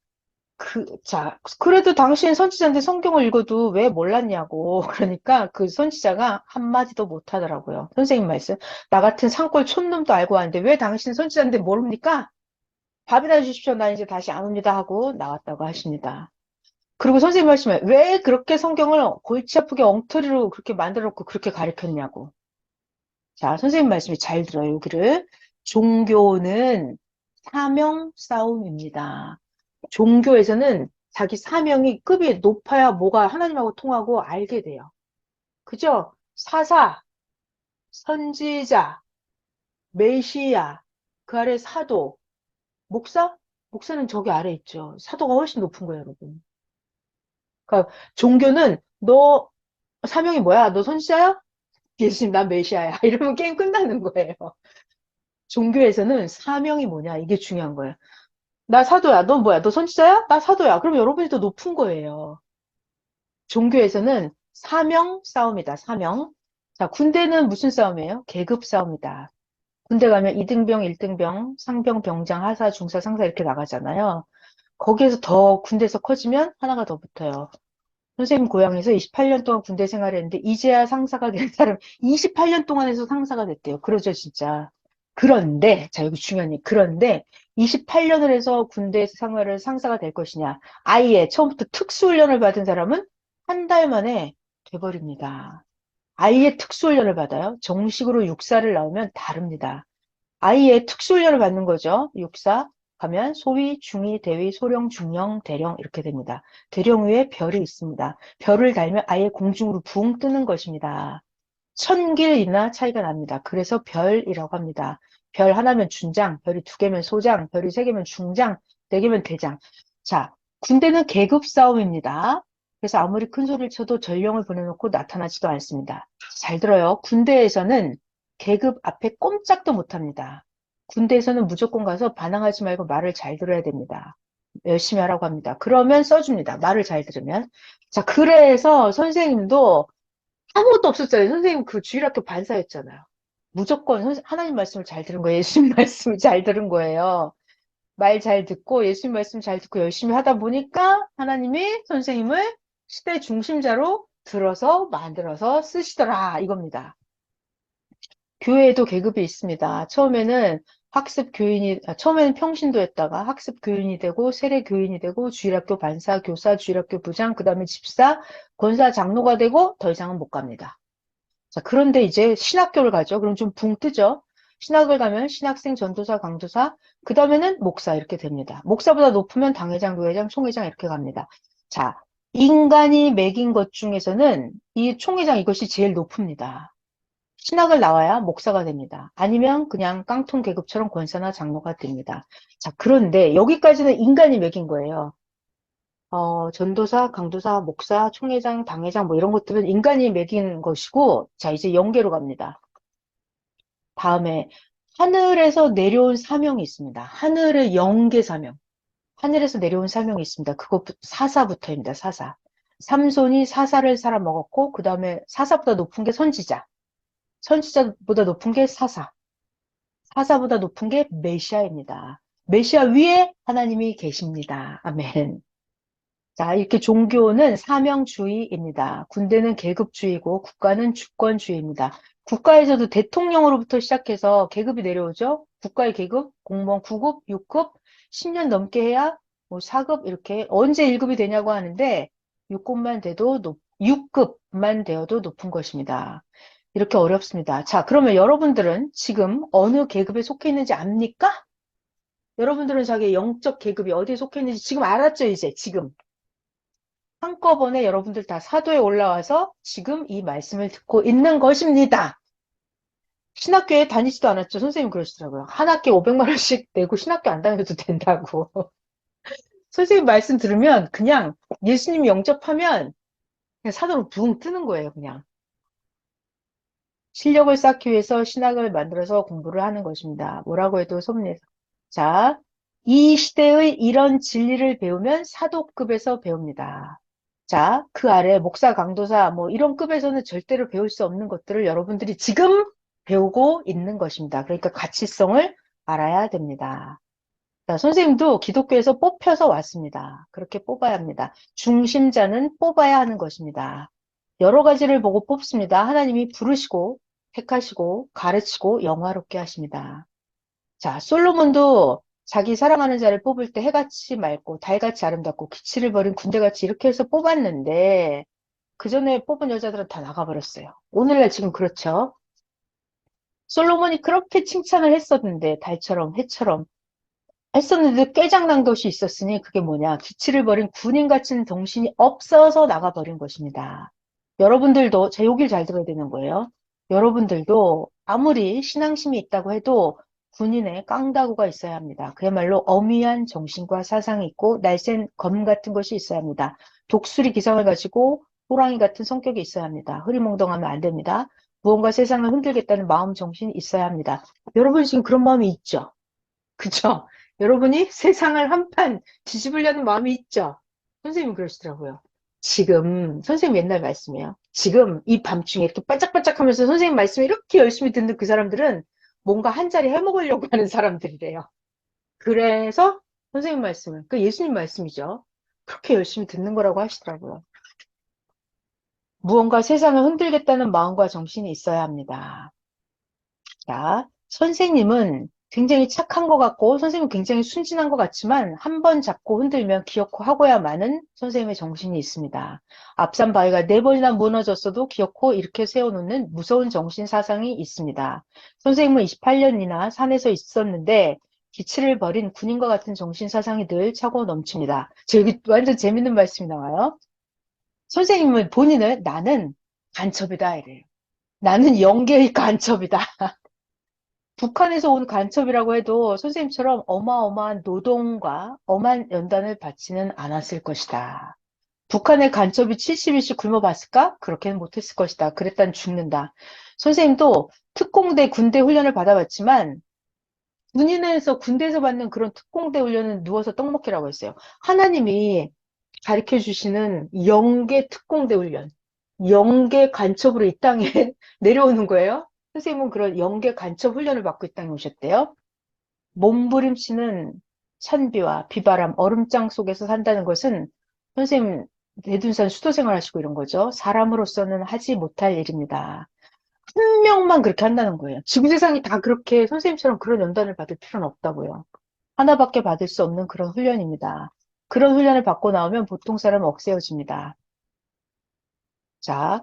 자, 그래도 당신 선지자인데 성경을 읽어도 왜 몰랐냐고. 그러니까 그 선지자가 한마디도 못하더라고요. 선생님 말씀. 나 같은 산골 촌놈도 알고 하는데 왜 당신 선지자인데 모릅니까? 밥이나 주십시오. 나 이제 다시 안 옵니다 하고 나왔다고 하십니다. 그리고 선생님 말씀에 왜 그렇게 성경을 골치 아프게 엉터리로 그렇게 만들어 놓고 그렇게 가르쳤냐고. 자, 선생님 말씀이 잘 들어요, 여기를. 종교는 사명 싸움입니다. 종교에서는 자기 사명이 급이 높아야 뭐가 하나님하고 통하고 알게 돼요. 그죠? 사사, 선지자, 메시아, 그 아래 사도, 목사? 목사는 저기 아래 있죠. 사도가 훨씬 높은 거예요, 여러분. 그러니까 종교는 너 사명이 뭐야? 너 선지자야? 예수님, 난 메시아야. 이러면 게임 끝나는 거예요. 종교에서는 사명이 뭐냐? 이게 중요한 거예요. 나 사도야. 너 뭐야? 너 선지자야? 나 사도야. 그럼 여러분이 더 높은 거예요. 종교에서는 사명 싸움이다. 사명. 자, 군대는 무슨 싸움이에요? 계급 싸움이다. 군대 가면 이등병, 일등병, 상병, 병장, 하사, 중사, 상사 이렇게 나가잖아요. 거기에서 더 군대에서 커지면 하나가 더 붙어요. 선생님 고향에서 28년 동안 군대 생활했는데 이제야 상사가 된 사람 28년 동안 해서 상사가 됐대요. 그러죠, 진짜. 그런데, 자, 여기 중요한 얘기. 그런데 28년을 해서 군대 생활을 상사가 될 것이냐. 아예 처음부터 특수훈련을 받은 사람은 한 달 만에 돼버립니다. 아예 특수훈련을 받아요. 정식으로 육사를 나오면 다릅니다. 아예 특수훈련을 받는 거죠. 육사 가면 소위, 중위, 대위, 소령, 중령, 대령 이렇게 됩니다. 대령 위에 별이 있습니다. 별을 달면 아예 공중으로 붕 뜨는 것입니다. 천길이나 차이가 납니다. 그래서 별이라고 합니다. 별 하나면 준장, 별이 두 개면 소장, 별이 세 개면 중장, 네 개면 대장. 자, 군대는 계급 싸움입니다. 그래서 아무리 큰 소리를 쳐도 전령을 보내놓고 나타나지도 않습니다. 잘 들어요. 군대에서는 계급 앞에 꼼짝도 못합니다. 군대에서는 무조건 가서 반항하지 말고 말을 잘 들어야 됩니다. 열심히 하라고 합니다. 그러면 써줍니다. 말을 잘 들으면. 자, 그래서 선생님도 아무것도 없었잖아요. 선생님 그 주일학교 반사였잖아요. 무조건 하나님 말씀을 잘 들은 거예요. 예수님 말씀을 잘 들은 거예요. 말 잘 듣고 예수님 말씀 잘 듣고 열심히 하다 보니까 하나님이 선생님을 시대 중심자로 들어서 만들어서 쓰시더라 이겁니다. 교회에도 계급이 있습니다. 처음에는 평신도였다가 학습 교인이 되고 세례 교인이 되고 주일학교 반사, 교사, 주일학교 부장, 그 다음에 집사, 권사, 장로가 되고 더 이상은 못 갑니다. 자, 그런데 이제 신학교를 가죠. 그럼 좀 붕 뜨죠. 신학을 가면 신학생, 전도사, 강도사, 그 다음에는 목사 이렇게 됩니다. 목사보다 높으면 당회장, 교회장, 총회장 이렇게 갑니다. 자, 인간이 매긴 것 중에서는 이 총회장 이것이 제일 높습니다. 신학을 나와야 목사가 됩니다. 아니면 그냥 깡통 계급처럼 권사나 장로가 됩니다. 자, 그런데 여기까지는 인간이 매긴 거예요. 전도사, 강도사, 목사, 총회장, 당회장 뭐 이런 것들은 인간이 매긴 것이고, 자, 이제 영계로 갑니다. 다음에 하늘에서 내려온 사명이 있습니다. 하늘의 영계 사명. 하늘에서 내려온 사명이 있습니다. 그거 사사부터입니다. 사사. 삼손이 사사를 살아 먹었고, 그 다음에 사사보다 높은 게 선지자. 선지자보다 높은 게 사사. 사사보다 높은 게 메시아입니다. 메시아 위에 하나님이 계십니다. 아멘. 자, 이렇게 종교는 사명주의입니다. 군대는 계급주의고 국가는 주권주의입니다. 국가에서도 대통령으로부터 시작해서 계급이 내려오죠. 국가의 계급, 공무원 9급, 6급, 10년 넘게 해야 뭐 4급 이렇게 언제 1급이 되냐고 하는데 6급만 되어도 높은 것입니다. 이렇게 어렵습니다. 자, 그러면 여러분들은 지금 어느 계급에 속해 있는지 압니까? 여러분들은 자기 영적 계급이 어디에 속해 있는지 지금 알았죠, 이제 지금. 한꺼번에 여러분들 다 사도에 올라와서 지금 이 말씀을 듣고 있는 것입니다. 신학교에 다니지도 않았죠. 선생님 그러시더라고요. 한 학기에 500만 원씩 내고 신학교 안 다녀도 된다고. 선생님 말씀 들으면 그냥 예수님 영접하면 그냥 사도로 붕 뜨는 거예요, 그냥. 실력을 쌓기 위해서 신학을 만들어서 공부를 하는 것입니다. 뭐라고 해도 섭니다. 자, 이 시대의 이런 진리를 배우면 사도급에서 배웁니다. 자, 그 아래 목사, 강도사 뭐 이런 급에서는 절대로 배울 수 없는 것들을 여러분들이 지금 배우고 있는 것입니다. 그러니까 가치성을 알아야 됩니다. 자, 선생님도 기독교에서 뽑혀서 왔습니다. 그렇게 뽑아야 합니다. 중심자는 뽑아야 하는 것입니다. 여러 가지를 보고 뽑습니다. 하나님이 부르시고 택하시고 가르치고 영화롭게 하십니다. 자, 솔로몬도 자기 사랑하는 자를 뽑을 때 해같이 맑고 달같이 아름답고 기치를 버린 군대같이 이렇게 해서 뽑았는데 그 전에 뽑은 여자들은 다 나가버렸어요. 오늘날 지금 그렇죠. 솔로몬이 그렇게 칭찬을 했었는데 달처럼 해처럼 했었는데 꾀장난 것이 있었으니 그게 뭐냐. 기치를 버린 군인 같은 정신이 없어서 나가버린 것입니다. 여러분들도 제 욕을 잘 들어야 되는 거예요. 여러분들도 아무리 신앙심이 있다고 해도 군인의 깡다구가 있어야 합니다. 그야말로 어미한 정신과 사상이 있고 날쌘 검 같은 것이 있어야 합니다. 독수리 기상을 가지고 호랑이 같은 성격이 있어야 합니다. 흐리멍덩하면 안 됩니다. 무언가 세상을 흔들겠다는 마음 정신이 있어야 합니다. 여러분 지금 그런 마음이 있죠? 그죠? 여러분이 세상을 한판 뒤집으려는 마음이 있죠? 선생님이 그러시더라고요. 지금, 선생님 옛날 말씀이에요. 지금 이 밤중에 이렇게 반짝반짝 하면서 선생님 말씀 이렇게 열심히 듣는 그 사람들은 뭔가 한 자리 해먹으려고 하는 사람들이래요. 그래서 선생님 말씀을, 그 예수님 말씀이죠. 그렇게 열심히 듣는 거라고 하시더라고요. 무언가 세상을 흔들겠다는 마음과 정신이 있어야 합니다. 자, 선생님은 굉장히 착한 것 같고, 선생님은 굉장히 순진한 것 같지만, 한 번 잡고 흔들면 기어코 하고야마는 선생님의 정신이 있습니다. 앞산 바위가 4번이나 무너졌어도 기어코 이렇게 세워놓는 무서운 정신 사상이 있습니다. 선생님은 28년이나 산에서 있었는데, 기치를 버린 군인과 같은 정신 사상이 늘 차고 넘칩니다. 여기 완전 재밌는 말씀이 나와요. 선생님은 본인을 나는 간첩이다 이래요. 나는 영계의 간첩이다. 북한에서 온 간첩이라고 해도 선생님처럼 어마어마한 노동과 엄한 연단을 받지는 않았을 것이다. 북한의 간첩이 70일씩 굶어봤을까? 그렇게는 못했을 것이다. 그랬단 죽는다. 선생님도 특공대 군대 훈련을 받아봤지만 군인에서 군대에서 받는 그런 특공대 훈련은 누워서 떡 먹기라고 했어요. 하나님이 가르쳐 주시는 영계 특공대 훈련, 영계 간첩으로 이 땅에 내려오는 거예요. 선생님은 그런 연계 간첩 훈련을 받고 이 땅에 오셨대요. 몸부림치는 찬비와 비바람, 얼음장 속에서 산다는 것은 선생님 대둔산 수도 생활하시고 이런 거죠. 사람으로서는 하지 못할 일입니다. 한 명만 그렇게 한다는 거예요. 지구 세상이 다 그렇게 선생님처럼 그런 연단을 받을 필요는 없다고요. 하나밖에 받을 수 없는 그런 훈련입니다. 그런 훈련을 받고 나오면 보통 사람은 억세어집니다. 자,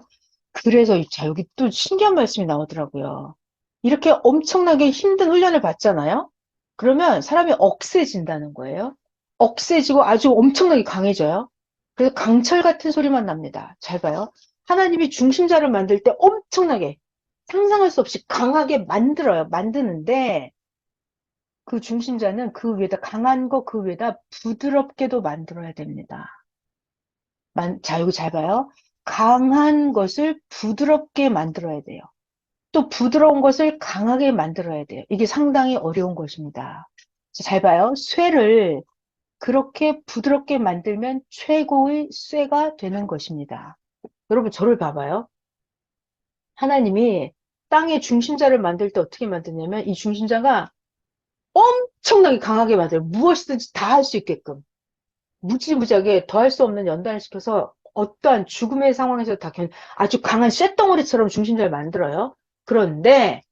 그래서 자, 여기 또 신기한 말씀이 나오더라고요. 이렇게 엄청나게 힘든 훈련을 받잖아요. 그러면 사람이 억세진다는 거예요. 억세지고 아주 엄청나게 강해져요. 그래서 강철 같은 소리만 납니다. 잘 봐요. 하나님이 중심자를 만들 때 엄청나게 상상할 수 없이 강하게 만들어요. 만드는데 그 중심자는 그 위에다 강한 거 그 위에다 부드럽게도 만들어야 됩니다. 자, 여기 잘 봐요. 강한 것을 부드럽게 만들어야 돼요. 또 부드러운 것을 강하게 만들어야 돼요. 이게 상당히 어려운 것입니다. 자, 잘 봐요. 쇠를 그렇게 부드럽게 만들면 최고의 쇠가 되는 것입니다. 여러분, 저를 봐봐요. 하나님이 땅의 중심자를 만들 때 어떻게 만드냐면 이 중심자가 엄청나게 강하게 만들어요. 무엇이든지 다 할 수 있게끔. 무지무지하게 더할 수 없는 연단을 시켜서 어떠한 죽음의 상황에서 다 아주 강한 쇳덩어리처럼 중심자를 만들어요. 그런데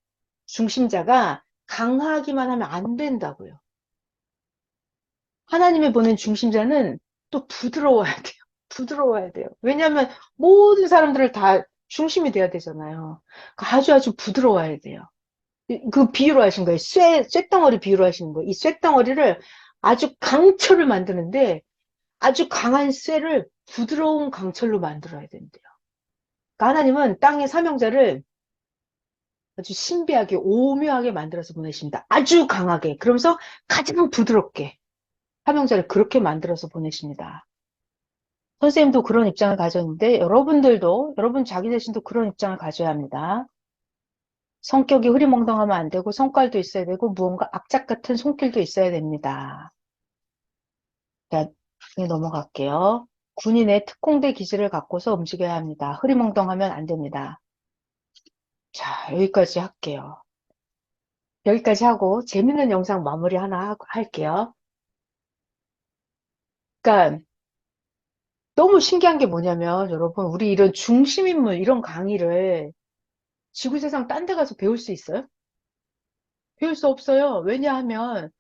중심자가 강하기만 하면 안 된다고요. 하나님이 보낸 중심자는 또 부드러워야 돼요. 부드러워야 돼요. 왜냐하면 모든 사람들을 다 중심이 돼야 되잖아요. 그러니까 아주 부드러워야 돼요. 그 비유로 하신 거예요. 쇳덩어리 비유로 하시는 거예요. 이 쇳덩어리를 아주 강철을 만드는데 아주 강한 쇠를 부드러운 강철로 만들어야 된대요. 그러니까 하나님은 땅의 사명자를 아주 신비하게 오묘하게 만들어서 보내십니다. 아주 강하게. 그러면서 가장 부드럽게 사명자를 그렇게 만들어서 보내십니다. 선생님도 그런 입장을 가졌는데 여러분들도 여러분 자기 자신도 그런 입장을 가져야 합니다. 성격이 흐리멍덩하면 안 되고 성깔도 있어야 되고 무언가 악착 같은 손길도 있어야 됩니다. 자, 넘어갈게요. 군인의 특공대 기질을 갖고서 움직여야 합니다. 흐리멍덩하면 안 됩니다. 자, 여기까지 할게요. 여기까지 하고 재밌는 영상 마무리 하나 할게요. 그러니까 너무 신기한 게 뭐냐면 여러분 우리 이런 중심인물 이런 강의를 지구세상 딴 데 가서 배울 수 있어요? 배울 수 없어요. 왜냐하면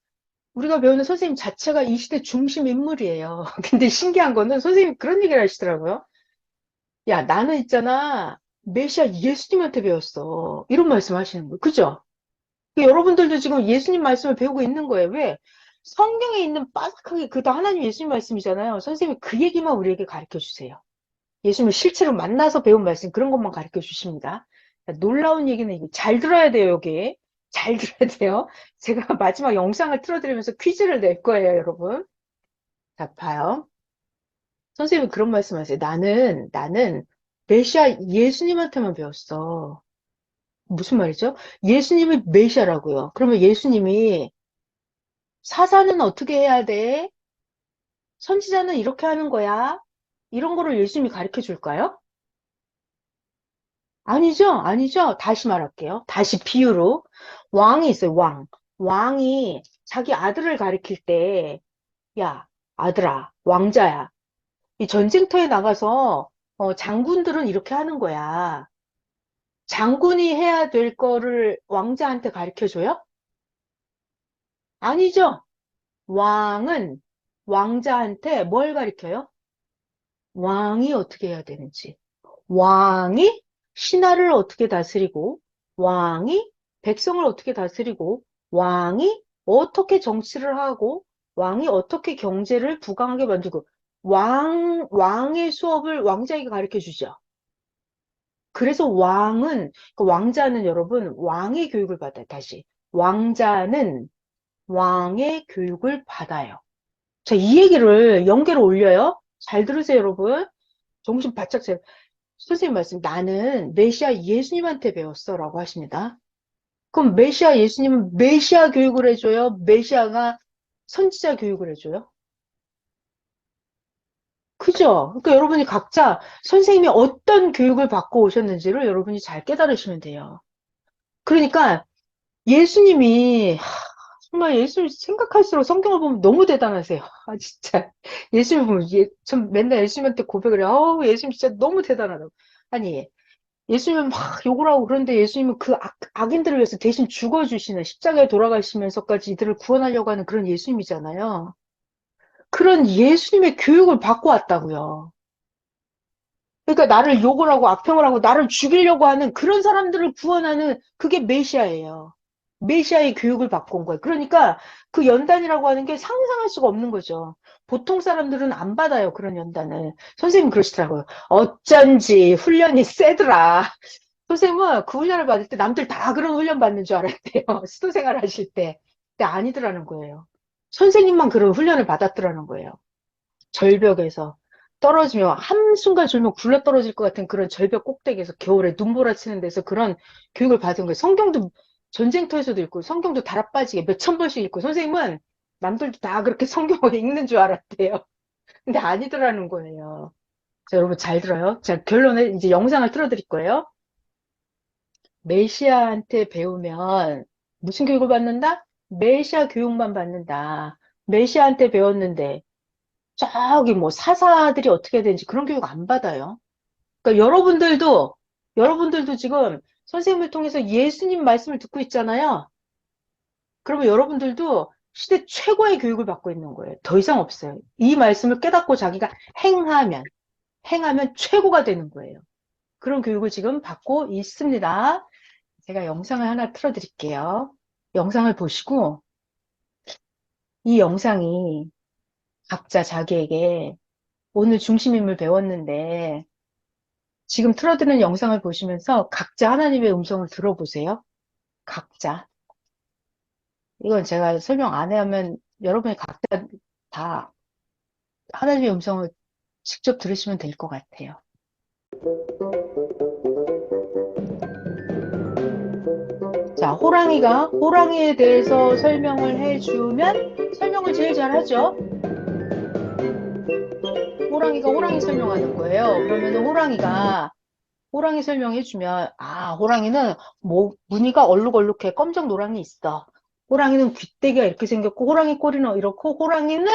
우리가 배우는 선생님 자체가 이 시대 중심 인물이에요. 근데 신기한 거는 선생님이 그런 얘기를 하시더라고요. 야, 나는 있잖아. 메시아 예수님한테 배웠어. 이런 말씀 하시는 거예요. 그죠? 여러분들도 지금 예수님 말씀을 배우고 있는 거예요. 왜? 성경에 있는 빠삭하게 그다 하나님 예수님 말씀이잖아요. 선생님이 그 얘기만 우리에게 가르쳐 주세요. 예수님을 실제로 만나서 배운 말씀 그런 것만 가르쳐 주십니다. 놀라운 얘기는 이거 잘 들어야 돼요, 여기. 잘 들어야 돼요. 제가 마지막 영상을 틀어드리면서 퀴즈를 낼 거예요, 여러분. 자, 봐요. 선생님이 그런 말씀 하세요. 나는 메시아 예수님한테만 배웠어. 무슨 말이죠? 예수님이 메시아라고요. 그러면 예수님이 사사는 어떻게 해야 돼? 선지자는 이렇게 하는 거야. 이런 거를 예수님이 가르쳐 줄까요? 아니죠, 아니죠. 다시 말할게요. 다시 비유로. 왕이 있어요, 왕. 왕이 자기 아들을 가리킬 때, 야, 아들아, 왕자야. 이 전쟁터에 나가서, 장군들은 이렇게 하는 거야. 장군이 해야 될 거를 왕자한테 가르쳐 줘요? 아니죠. 왕은 왕자한테 뭘 가르쳐요? 왕이 어떻게 해야 되는지. 왕이 신하를 어떻게 다스리고, 왕이 백성을 어떻게 다스리고, 왕이 어떻게 정치를 하고, 왕이 어떻게 경제를 부강하게 만들고, 왕의 수업을 왕자에게 가르쳐 주죠. 그래서 그 왕자는 여러분, 왕의 교육을 받아요, 다시. 왕자는 왕의 교육을 받아요. 자, 이 얘기를 연계로 올려요. 잘 들으세요, 여러분. 정신 바짝 차려. 선생님 말씀, 나는 메시아 예수님한테 배웠어. 라고 하십니다. 그럼 메시아 예수님은 메시아 교육을 해줘요? 메시아가 선지자 교육을 해줘요? 그죠? 그러니까 여러분이 각자 선생님이 어떤 교육을 받고 오셨는지를 여러분이 잘 깨달으시면 돼요. 그러니까 예수님이 정말 예수님 생각할수록 성경을 보면 너무 대단하세요. 아, 진짜. 예수님 보면, 전 맨날 예수님한테 고백을 해요. 예수님 진짜 너무 대단하다고. 아니, 예수님은 막 욕을 하고 그런데 예수님은 그 악인들을 위해서 대신 죽어주시는 십자가에 돌아가시면서까지 이들을 구원하려고 하는 그런 예수님이잖아요. 그런 예수님의 교육을 받고 왔다고요. 그러니까 나를 욕을 하고 악평을 하고 나를 죽이려고 하는 그런 사람들을 구원하는 그게 메시아예요. 메시아의 교육을 받고 온 거예요. 그러니까 그 연단이라고 하는 게 상상할 수가 없는 거죠. 보통 사람들은 안 받아요. 그런 연단을. 선생님 그러시더라고요. 어쩐지 훈련이 세더라. 선생님은 그 훈련을 받을 때 남들 다 그런 훈련 받는 줄 알았대요. 수도생활 하실 때. 근데 아니더라는 거예요. 선생님만 그런 훈련을 받았더라는 거예요. 절벽에서 떨어지면 한순간 졸면 굴러 떨어질 것 같은 그런 절벽 꼭대기에서 겨울에 눈보라치는 데서 그런 교육을 받은 거예요. 성경도 전쟁터에서도 읽고 성경도 다락빠지게 몇천 번씩 읽고 선생님은 남들도 다 그렇게 성경을 읽는 줄 알았대요. 근데 아니더라는 거예요. 자, 여러분 잘 들어요. 자, 결론을 이제 영상을 틀어드릴 거예요. 메시아한테 배우면 무슨 교육을 받는다? 메시아 교육만 받는다. 메시아한테 배웠는데 저기 뭐 사사들이 어떻게 되는지 그런 교육 안 받아요. 그러니까 여러분들도 지금 선생님을 통해서 예수님 말씀을 듣고 있잖아요. 그러면 여러분들도 시대 최고의 교육을 받고 있는 거예요. 더 이상 없어요. 이 말씀을 깨닫고 자기가 행하면 최고가 되는 거예요. 그런 교육을 지금 받고 있습니다. 제가 영상을 하나 틀어드릴게요. 영상을 보시고 이 영상이 각자 자기에게 오늘 중심임을 배웠는데 지금 틀어드리는 영상을 보시면서 각자 하나님의 음성을 들어보세요. 각자. 이건 제가 설명 안 하면 여러분이 각자 다 하나님의 음성을 직접 들으시면 될 것 같아요. 자, 호랑이에 대해서 설명을 해주면 설명을 제일 잘하죠. 호랑이가 호랑이 설명하는 거예요. 그러면 호랑이 설명해주면, 호랑이는 무늬가 얼룩얼룩해. 검정 노랑이 있어. 호랑이는 귀때기가 이렇게 생겼고, 호랑이 꼬리는 이렇고, 호랑이는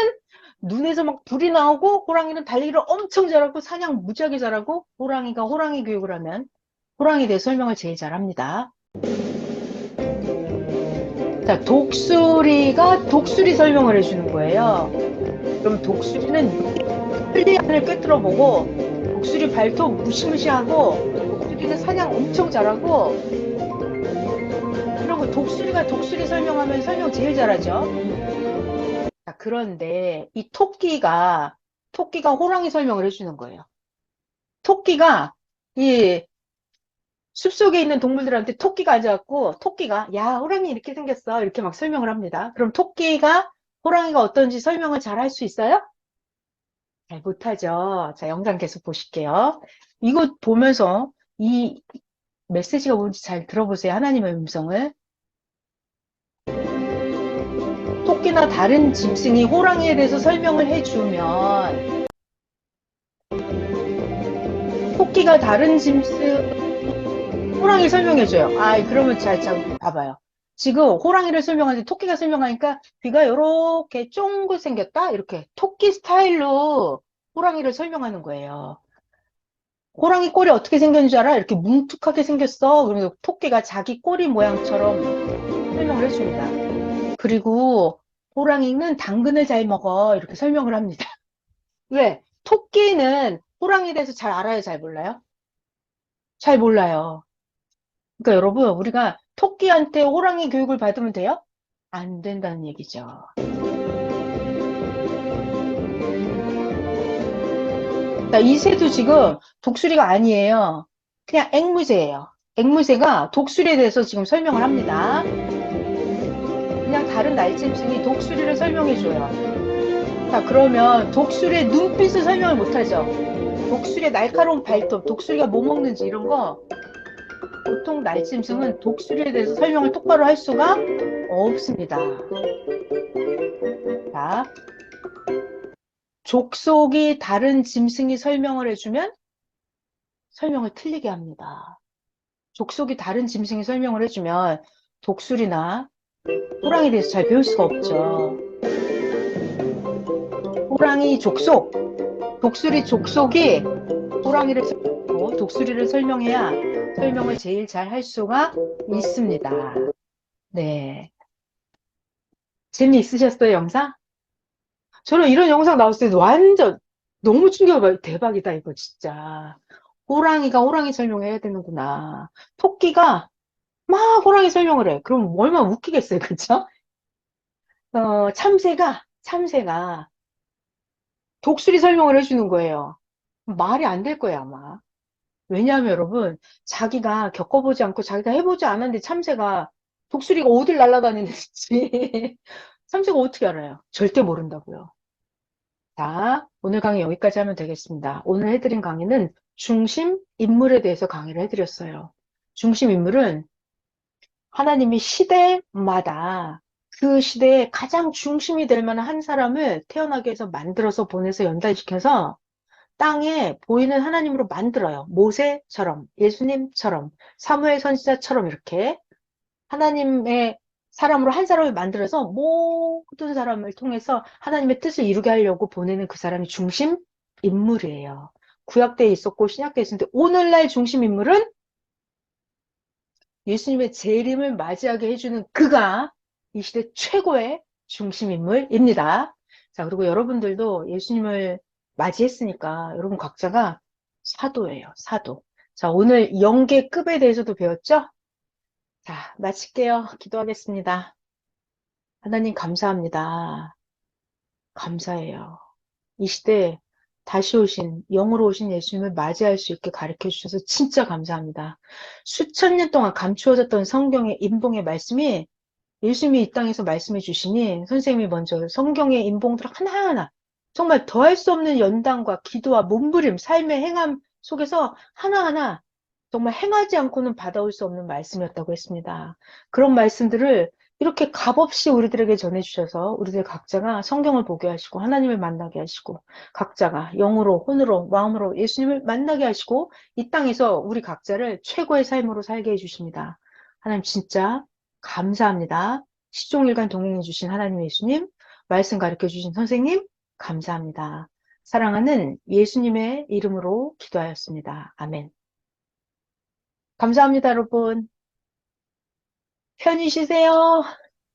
눈에서 막 불이 나오고, 호랑이는 달리기를 엄청 잘하고, 사냥 무지하게 잘하고, 호랑이가 호랑이 교육을 하면, 호랑이에 대해 설명을 제일 잘합니다. 자, 독수리가 독수리 설명을 해주는 거예요. 그럼 독수리는 풀리안을 꿰뚫어 보고, 독수리 발톱 무시무시하고, 독수리는 사냥 엄청 잘하고, 그런 거 독수리가 독수리 설명하면 설명 제일 잘하죠. 자, 그런데 이 토끼가 호랑이 설명을 해주는 거예요. 토끼가 이 숲속에 있는 동물들한테 토끼가 앉아갖고 토끼가 야 호랑이 이렇게 생겼어 이렇게 막 설명을 합니다. 그럼 토끼가 호랑이가 어떤지 설명을 잘 할 수 있어요? 잘 못하죠. 자, 영상 계속 보실게요. 이거 보면서 이 메시지가 뭔지 잘 들어보세요. 하나님의 음성을. 토끼나 다른 짐승이 호랑이에 대해서 설명을 해주면 토끼가 다른 호랑이를 설명해줘요. 그러면 잘 봐봐요. 지금 호랑이를 설명하는데 토끼가 설명하니까 귀가 이렇게 쫑긋 생겼다? 이렇게 토끼 스타일로 호랑이를 설명하는 거예요. 호랑이 꼬리 어떻게 생겼는 줄 알아? 이렇게 뭉툭하게 생겼어. 그러면 토끼가 자기 꼬리 모양처럼 설명을 해줍니다. 그리고 호랑이는 당근을 잘 먹어. 이렇게 설명을 합니다. 왜? 토끼는 호랑이에 대해서 잘 알아요? 잘 몰라요? 잘 몰라요. 그러니까 여러분, 우리가 토끼한테 호랑이 교육을 받으면 돼요? 안 된다는 얘기죠. 자, 이 새도 지금 독수리가 아니에요. 그냥 앵무새예요. 앵무새가 독수리에 대해서 지금 설명을 합니다. 그냥 다른 날짐승이 독수리를 설명해줘요. 자, 그러면 독수리의 눈빛을 설명을 못하죠. 독수리의 날카로운 발톱, 독수리가 뭐 먹는지 이런 거 보통 날짐승은 독수리에 대해서 설명을 똑바로 할 수가 없습니다. 자, 족속이 다른 짐승이 설명을 해주면 설명을 틀리게 합니다. 족속이 다른 짐승이 설명을 해주면 독수리나 호랑이에 대해서 잘 배울 수가 없죠. 호랑이 족속, 독수리 족속이 호랑이를 설명하고 독수리를 설명해야 설명을 제일 잘 할 수가 있습니다. 네. 재미있으셨어요, 영상? 저는 이런 영상 나왔을 때 완전 너무 충격을 대박이다, 이거 진짜. 호랑이가 호랑이 설명해야 되는구나. 토끼가 막 호랑이 설명을 해. 그럼 얼마나 웃기겠어요, 그쵸? 참새가 독수리 설명을 해주는 거예요. 말이 안 될 거예요, 아마. 왜냐하면 여러분, 자기가 겪어보지 않고 자기가 해보지 않았는데 참새가 독수리가 어딜 날아다니는지 참새가 어떻게 알아요? 절대 모른다고요. 자, 오늘 강의 여기까지 하면 되겠습니다. 오늘 해드린 강의는 중심 인물에 대해서 강의를 해드렸어요. 중심 인물은 하나님이 시대마다 그 시대에 가장 중심이 될 만한 한 사람을 태어나게 해서 만들어서 보내서 연단시켜서 땅에 보이는 하나님으로 만들어요. 모세처럼, 예수님처럼, 사무엘 선지자처럼 이렇게 하나님의 사람으로 한 사람을 만들어서 모든 사람을 통해서 하나님의 뜻을 이루게 하려고 보내는 그 사람이 중심 인물이에요. 구약 때에 있었고 신약 때에 있었는데 오늘날 중심 인물은 예수님의 재림을 맞이하게 해주는 그가 이 시대 최고의 중심 인물입니다. 자, 그리고 여러분들도 예수님을 맞이했으니까 여러분 각자가 사도예요, 사도. 자, 오늘 영계급에 대해서도 배웠죠? 자, 마칠게요. 기도하겠습니다. 하나님 감사합니다. 감사해요. 이 시대에 다시 오신, 영으로 오신 예수님을 맞이할 수 있게 가르쳐 주셔서 진짜 감사합니다. 수천 년 동안 감추어졌던 성경의 인봉의 말씀이 예수님이 이 땅에서 말씀해 주시니 선생님이 먼저 성경의 인봉들 하나하나 정말 더할 수 없는 연단과 기도와 몸부림, 삶의 행함 속에서 하나하나 정말 행하지 않고는 받아올 수 없는 말씀이었다고 했습니다. 그런 말씀들을 이렇게 값없이 우리들에게 전해주셔서 우리들 각자가 성경을 보게 하시고 하나님을 만나게 하시고 각자가 영으로, 혼으로, 마음으로 예수님을 만나게 하시고 이 땅에서 우리 각자를 최고의 삶으로 살게 해주십니다. 하나님 진짜 감사합니다. 시종일관 동행해 주신 하나님 예수님, 말씀 가르쳐 주신 선생님, 감사합니다. 사랑하는 예수님의 이름으로 기도하였습니다. 아멘. 감사합니다, 여러분. 편히 쉬세요.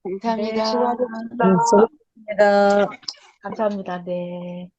네, 감사합니다. 수고하셨습니다. 수고하셨습니다. 감사합니다. 네.